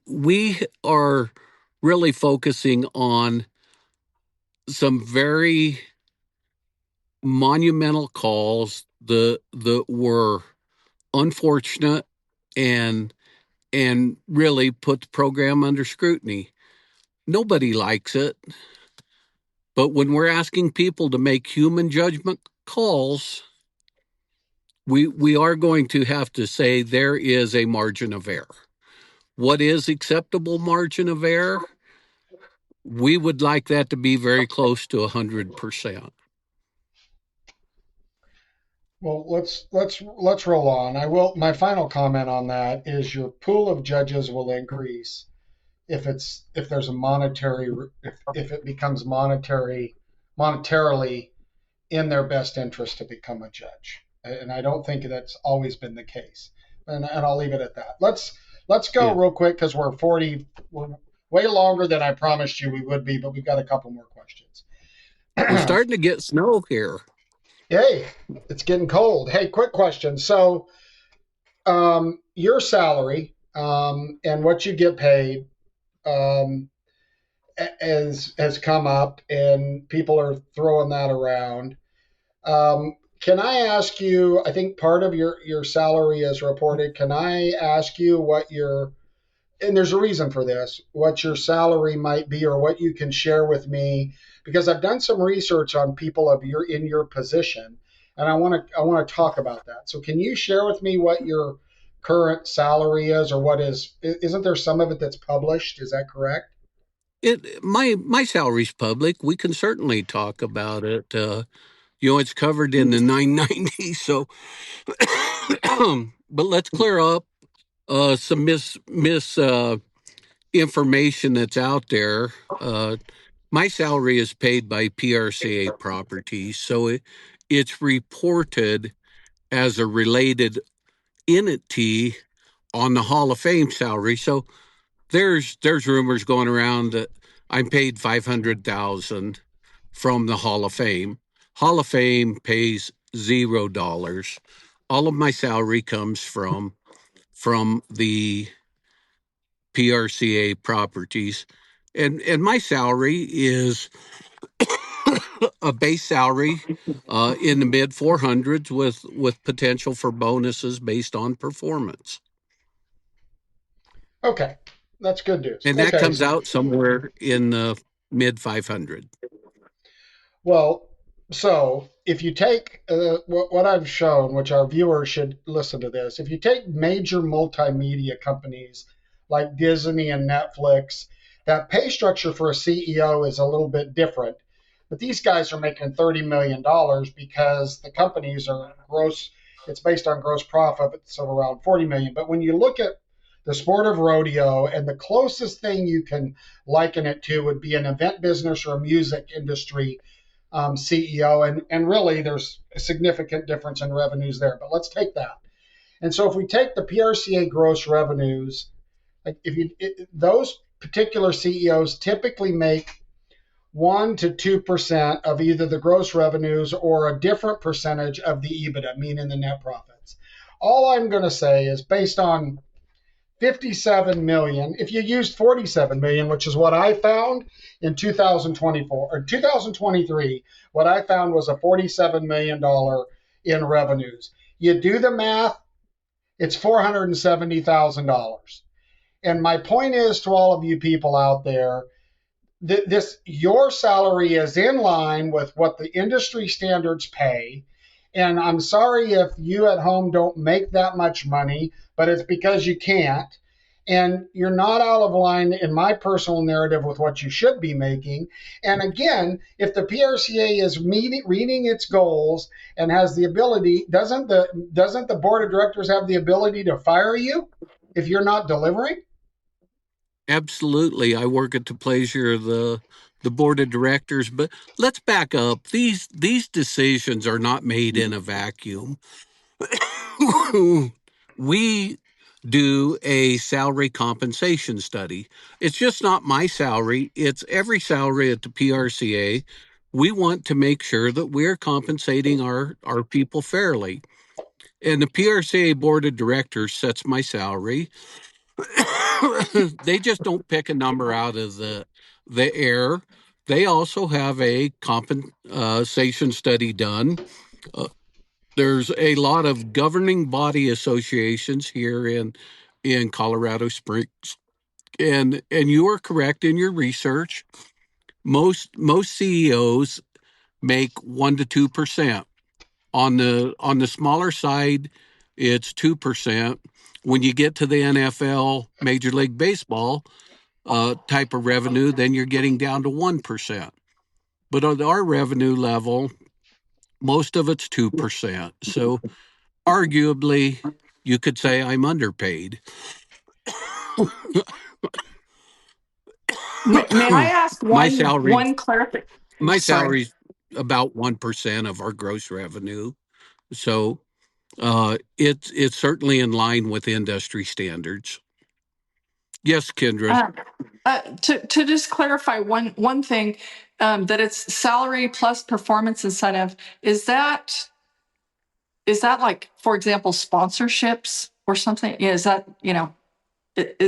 are really focusing on some very monumental calls that were unfortunate and really put the program under scrutiny. Nobody likes it, but when we're asking people to make human judgment calls, we are going to have to say there is a margin of error. What is acceptable margin of error? We would like that to be very close to 100%. Well, let's roll on. My final comment on that is your pool of judges will increase if there's a monetary if it becomes monetarily in their best interest to become a judge. And I don't think that's always been the case. And I'll leave it at that. Let's go real quick because we're way longer than I promised you we would be, but we've got a couple more questions. We're starting to get snow here. Hey, it's getting cold. Hey, quick question. So, your salary and what you get paid has come up, and people are throwing that around. Can I ask you? I think part of your salary is reported. Can I ask you what and there's a reason for this, what your salary might be or what you can share with me, because I've done some research on people in your position, and I want to talk about that. So can you share with me what your current salary is, or isn't there some of it that's published? Is that correct? My salary's public. We can certainly talk about it. It's covered in the 990. So, but let's clear up some information that's out there. My salary is paid by PRCA Properties, so it's reported as a related entity on the Hall of Fame salary. So there's rumors going around that I'm paid $500,000 from the Hall of Fame. Hall of Fame pays $0. All of my salary comes from the PRCA Properties, and my salary is a base salary in the mid 400s with potential for bonuses based on performance. Okay, that's good news. And that comes out somewhere in the mid 500. Well, so if you take what I've shown, which our viewers should listen to this, if you take major multimedia companies like Disney and Netflix, that pay structure for a CEO is a little bit different. But these guys are making $30 million because the companies are it's based on gross profit, so around 40 million. But when you look at the sport of rodeo, and the closest thing you can liken it to would be an event business or a music industry CEO, and really there's a significant difference in revenues there. But let's take that. And so if we take the PRCA gross revenues, like those particular CEOs typically make 1 to 2% of either the gross revenues or a different percentage of the EBITDA, meaning the net profits. All I'm going to say is based on 57 million. If you used 47 million, which is what I found in 2024 or 2023, what I found was a $47 million in revenues. You do the math, it's $470,000. And my point is to all of you people out there, your salary is in line with what the industry standards pay. And I'm sorry if you at home don't make that much money, but it's because you can't. and you're not out of line in my personal narrative with what you should be making. And again, if the PRCA is reading its goals and has the ability, doesn't the board of directors have the ability to fire you if you're not delivering? Absolutely. I work at the pleasure of the board of directors, but let's back up. These decisions are not made in a vacuum. We do a salary compensation study. It's just not my salary, it's every salary at the PRCA. We want to make sure that we're compensating our people fairly. And the PRCA board of directors sets my salary. They just don't pick a number out of the air. They also have a compensation study done. There's a lot of governing body associations here in Colorado Springs, and you are correct in your research. Most CEOs make 1 to 2%. On the smaller side, it's 2%. When you get to the NFL, Major League Baseball type of revenue, then you're getting down to 1%. But on our revenue level, most of it's 2%. So arguably, you could say I'm underpaid. May I ask My salary, one clarification? my Sorry. salary's about 1% of our gross revenue. So it's certainly in line with industry standards. Yes, Kendra. To just clarify one thing, that it's salary plus performance incentive. Is that like, for example, sponsorships or something? Yeah, is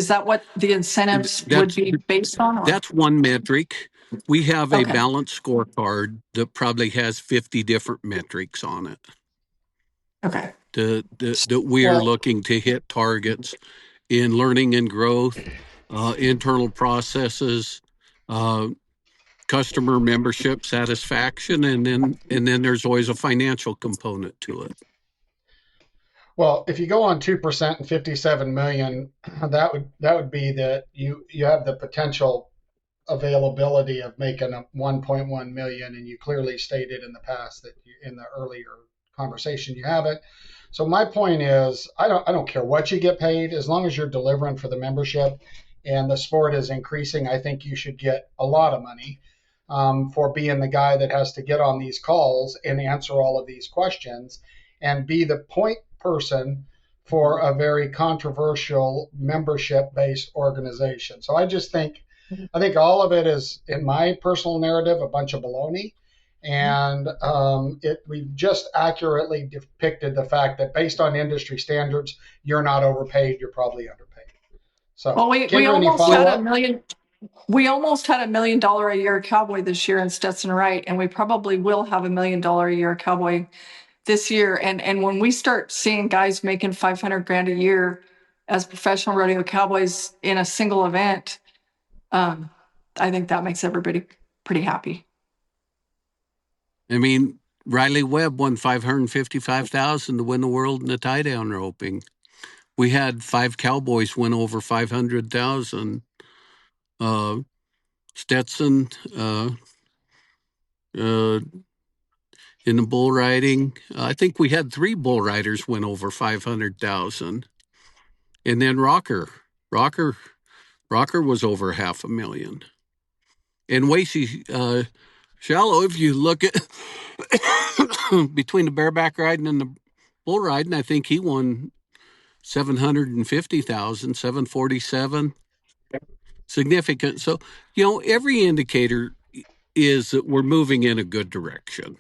that what the incentives would That's be based on? Or? that's one metric. We have a Okay. balanced scorecard that probably has 50 different metrics on it. Okay. That we are Well, looking to hit targets in learning and growth, internal processes, uh, customer membership satisfaction, and then there's always a financial component to it. well, if you go on 2% and 57 million, that would be that you have the potential availability of making a 1.1 million, and you clearly stated in the past that in the earlier conversation you have it. So my point is, I don't care what you get paid as long as you're delivering for the membership, and the sport is increasing. I think you should get a lot of money for being the guy that has to get on these calls and answer all of these questions and be the point person for a very controversial membership based organization. So I think all of it is, in my personal narrative, a bunch of baloney. And we've just accurately depicted the fact that based on industry standards, you're not overpaid, you're probably underpaid. So, Well, we Kendra, any almost follow had a up? million. We almost had $1 million a year cowboy this year in Stetson Wright, and we probably will have $1 million a year cowboy this year. And when we start seeing guys making 500 grand a year as professional rodeo cowboys in a single event, I think that makes everybody pretty happy. I mean, Riley Webb won $555,000 to win the world in the tie down roping. We had 5 cowboys win over 500,000. Stetson in the bull riding. I think we had 3 bull riders win over 500,000, and then Rocker was over $500,000. And Wasey Shallow, if you look at between the bareback riding and the bull riding, I think he won 750,000, 747. Significant. So, every indicator is that we're moving in a good direction.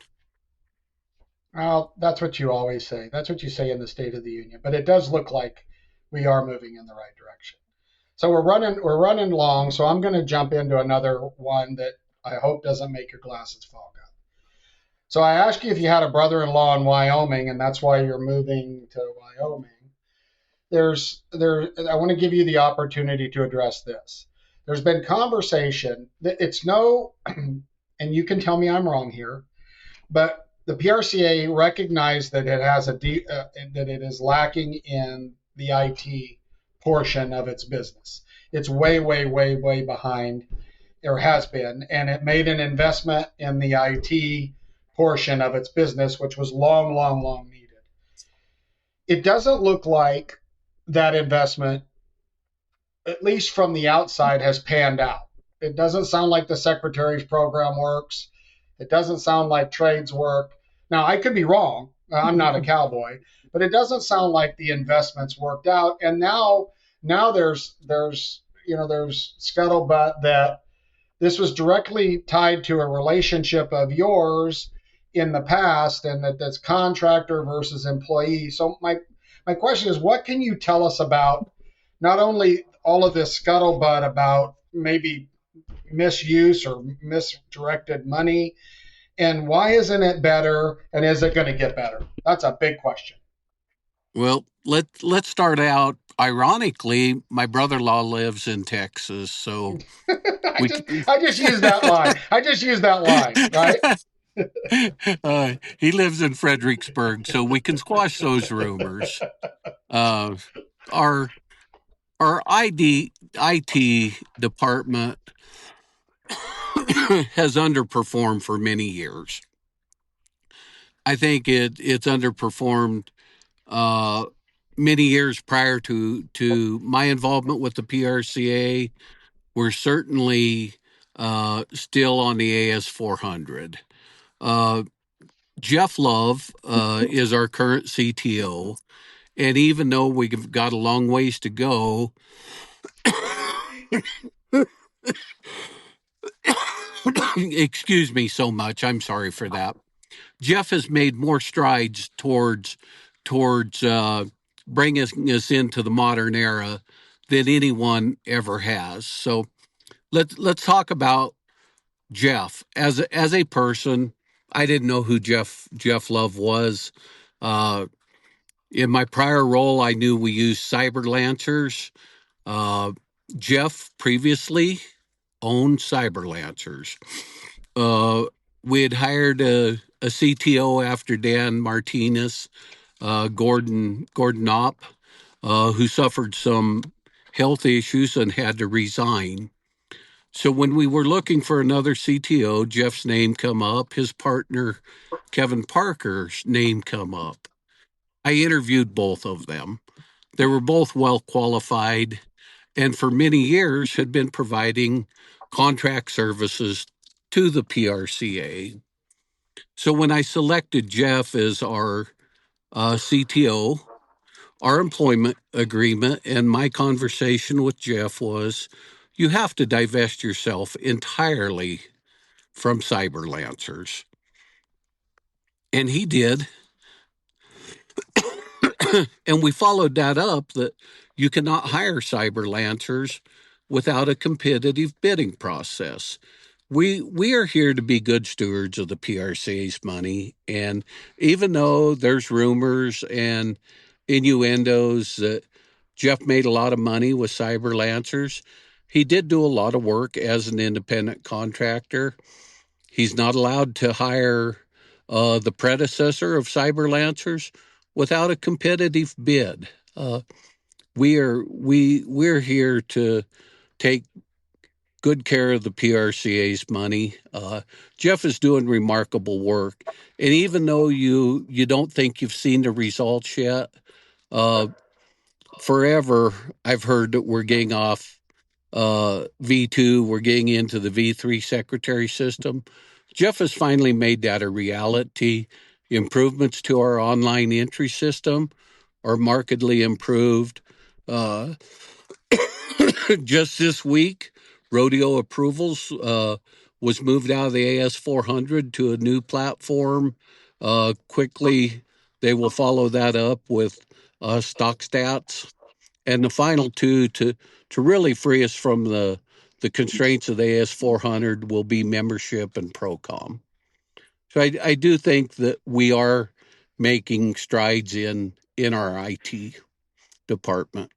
Well, that's what you always say. That's what you say in the State of the Union. But it does look like we are moving in the right direction. So we're running long. So I'm going to jump into another one that I hope doesn't make your glasses fog up. So I asked you if you had a brother-in-law in Wyoming, and that's why you're moving to Wyoming. I want to give you the opportunity to address this. There's been conversation that it's no, and you can tell me I'm wrong here, but the PRCA recognized that it has that it is lacking in the IT portion of its business. It's way, way, way, way behind, or has been, and it made an investment in the IT portion of its business, which was long, long, long needed. It doesn't look like that investment, at least from the outside, has panned out. It doesn't sound like the secretary's program works. It doesn't sound like trades work. Now, I could be wrong. I'm not a cowboy, but it doesn't sound like the investments worked out. And now there's scuttlebutt that this was directly tied to a relationship of yours in the past, and that's contractor versus employee. So my question is, what can you tell us about not only all of this scuttlebutt about maybe misuse or misdirected money, and why isn't it better, and is it going to get better? That's a big question. Well, let's start out. Ironically, my brother-in-law lives in Texas, so I just used that line. Right? He lives in Fredericksburg, so we can squash those rumors. Our IT department has underperformed for many years. I think it's underperformed many years prior to my involvement with the PRCA. We're certainly still on the AS 400. Jeff Love is our current CTO, and even though we've got a long ways to go, excuse me so much, I'm sorry for that. Jeff has made more strides towards bringing us into the modern era than anyone ever has. So let's talk about Jeff as a person. I didn't know who Jeff Love was. In my prior role, I knew we used Cyber Lancers. Jeff previously owned Cyber Lancers. We had hired a CTO after Dan Martinez, Gordon Knopp, who suffered some health issues and had to resign. So when we were looking for another CTO, Jeff's name come up, his partner, Kevin Parker's name come up. I interviewed both of them. They were both well qualified and for many years had been providing contract services to the PRCA. So when I selected Jeff as our CTO, our employment agreement and my conversation with Jeff was, you have to divest yourself entirely from Cyber Lancers. And he did. And we followed that up that you cannot hire Cyber Lancers without a competitive bidding process. We are here to be good stewards of the PRCA's money. And even though there's rumors and innuendos that Jeff made a lot of money with Cyber Lancers, he did do a lot of work as an independent contractor. He's not allowed to hire the predecessor of Cyber Lancers without a competitive bid. We're here to take good care of the PRCA's money. Jeff is doing remarkable work, and even though you don't think you've seen the results yet, forever I've heard that we're getting off V2, we're getting into the V3 secretary system. Jeff has finally made that a reality. Improvements to our online entry system are markedly improved. Just this week, rodeo approvals was moved out of the AS 400 to a new platform. Quickly, they will follow that up with stock stats. And the final two to really free us from the constraints of the AS 400 will be membership and Procom. So I do think that we are making strides in our IT department.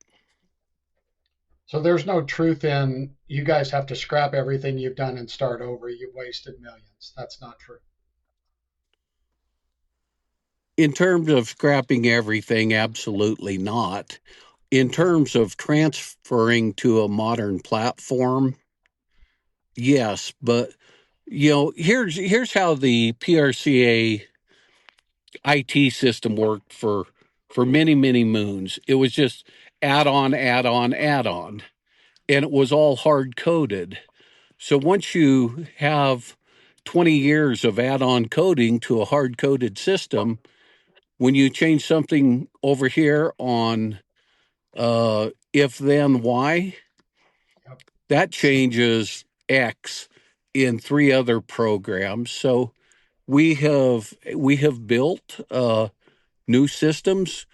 So there's no truth in you guys have to scrap everything you've done and start over. You've wasted millions. That's not true. In terms of scrapping everything, absolutely not. In terms of transferring to a modern platform, yes, but here's how the PRCA IT system worked for many, many moons. It was just add on, add on, add on, and it was all hard coded. So once you have 20 years of add on coding to a hard coded system, when you change something over here on if then Y, Yep. that changes X in 3 other programs. So we have built new systems.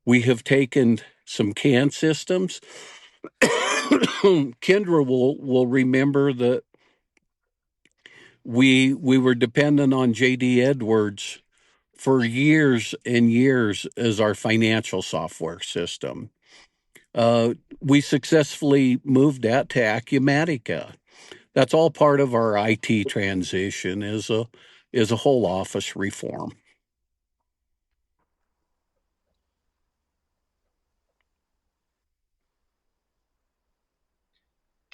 We have taken some canned systems. Kendra will remember that we were dependent on JD Edwards for years and years as our financial software system. We successfully moved that to Acumatica. That's all part of our IT transition is a whole office reform.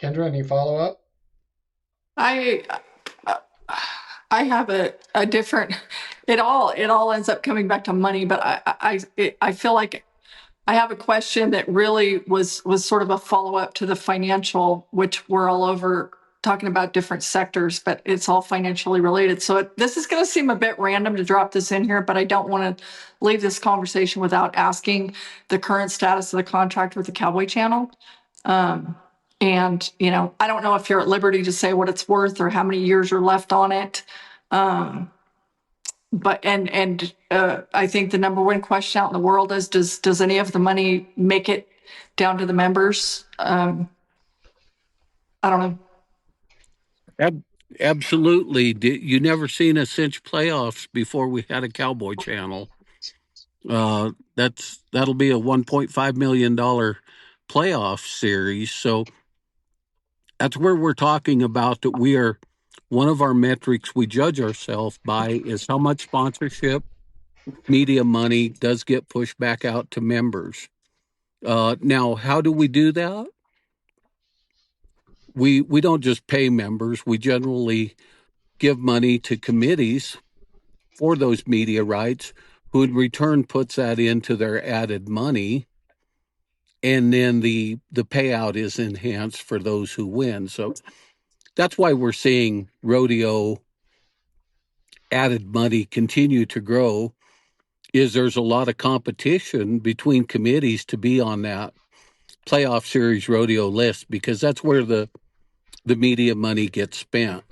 Kendra, any follow up? I I have a different. It all ends up coming back to money, but I feel like I have a question that really was sort of a follow up to the financial, which we're all over talking about different sectors, but it's all financially related. So this is going to seem a bit random to drop this in here, but I don't want to leave this conversation without asking the current status of the contract with the Cowboy Channel. And I don't know if you're at liberty to say what it's worth or how many years are left on it. But I think the number one question out in the world is, does any of the money make it down to the members? I don't know. Absolutely. You never seen a cinch playoffs before we had a Cowboy Channel. That'll be a $1.5 million playoff series. So that's where we're talking about that we are. One of our metrics we judge ourselves by is how much sponsorship media money does get pushed back out to members. Now, how do we do that? We don't just pay members. We generally give money to committees for those media rights, who in return puts that into their added money, and then the payout is enhanced for those who win. So that's why we're seeing rodeo added money continue to grow. Is there's a lot of competition between committees to be on that playoff series rodeo list, because that's where the media money gets spent.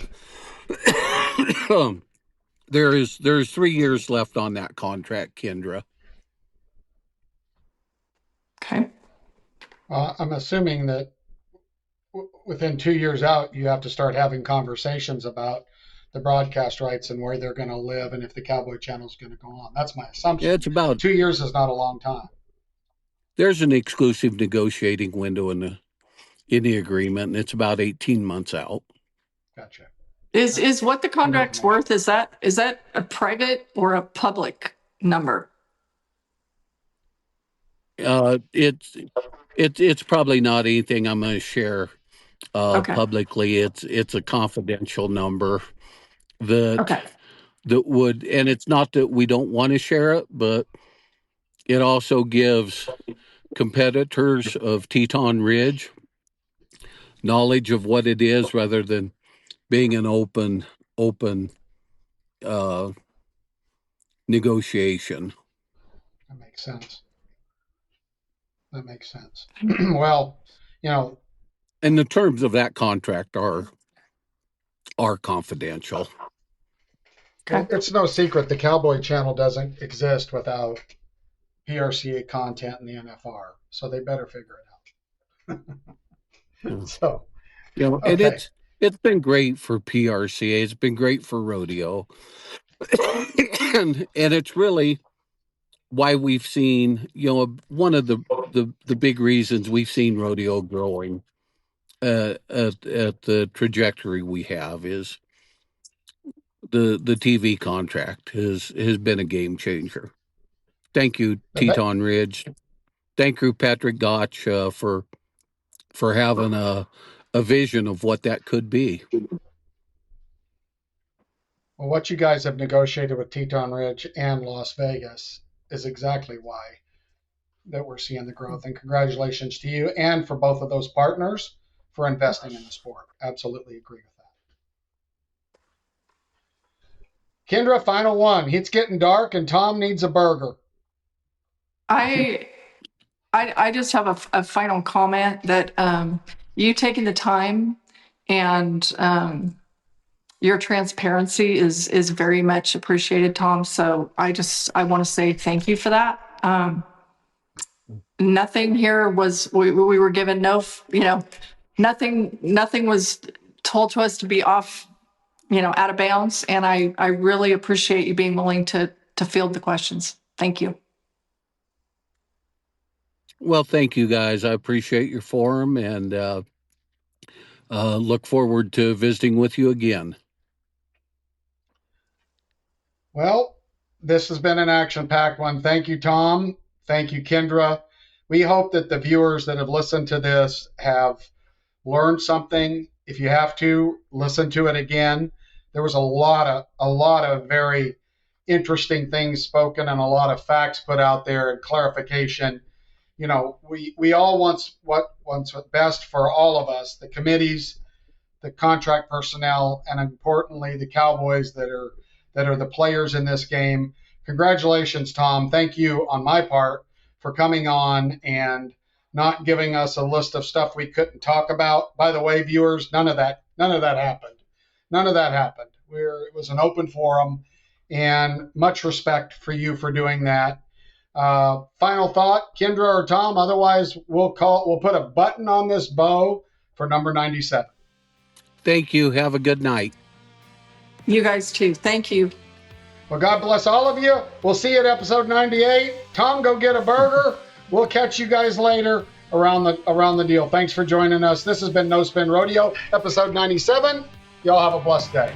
There's 3 years left on that contract, Kendra. Okay. I'm assuming that within 2 years out, you have to start having conversations about the broadcast rights and where they're going to live and if the Cowboy Channel is going to go on. That's my assumption. Yeah, it's about 2 years is not a long time. There's an exclusive negotiating window in the agreement, and it's about 18 months out. Gotcha. Is what the contract's worth? Is that a private or a public number? It's probably not anything I'm going to share Okay. publicly. It's a confidential number that Okay. would, and it's not that we don't want to share it, but it also gives competitors of Teton Ridge knowledge of what it is, rather than being an open negotiation. That makes sense. Well, And the terms of that contract are confidential. well, it's no secret the Cowboy Channel doesn't exist without PRCA content in the NFR, so they better figure it out. So, and okay. it's been great for PRCA. It's been great for rodeo, and it's really why we've seen, one of the big reasons we've seen rodeo growing at the trajectory we have is the TV contract has been a game changer. Thank you, Teton Ridge. thank you, Patrick Gotch, for having a vision of what that could be. Well, what you guys have negotiated with Teton Ridge and Las Vegas is exactly why that we're seeing the growth. And congratulations to you and for both of those partners for investing in the sport. Absolutely agree with that. Kendra, final one. It's getting dark and Tom needs a burger. I just have a final comment that you taking the time and your transparency is very much appreciated, Tom. So I want to say thank you for that. Nothing here was, we were given nothing was told to us to be off, out of bounds. And I really appreciate you being willing to field the questions. Thank you. Well, thank you guys. I appreciate your forum and look forward to visiting with you again. Well, this has been an action-packed one. Thank you, Tom. Thank you, Kendra. We hope that the viewers that have listened to this have learned something. If you have to, listen to it again. There was a lot of very interesting things spoken and a lot of facts put out there and clarification. We all want what's best for all of us, the committees, the contract personnel, and importantly, the Cowboys that are the players in this game. Congratulations, Tom. Thank you on my part for coming on and not giving us a list of stuff we couldn't talk about. By the way, viewers, none of that happened. None of that happened. It was an open forum, and much respect for you for doing that. Final thought, Kendra or Tom, otherwise we'll put a button on this bow for number 97. Thank you. Have a good night. You guys too. Thank you. Well, God bless all of you. We'll see you at episode 98. Tom, go get a burger. We'll catch you guys later around the deal. Thanks for joining us. This has been No Spin Rodeo, episode 97. Y'all have a blessed day.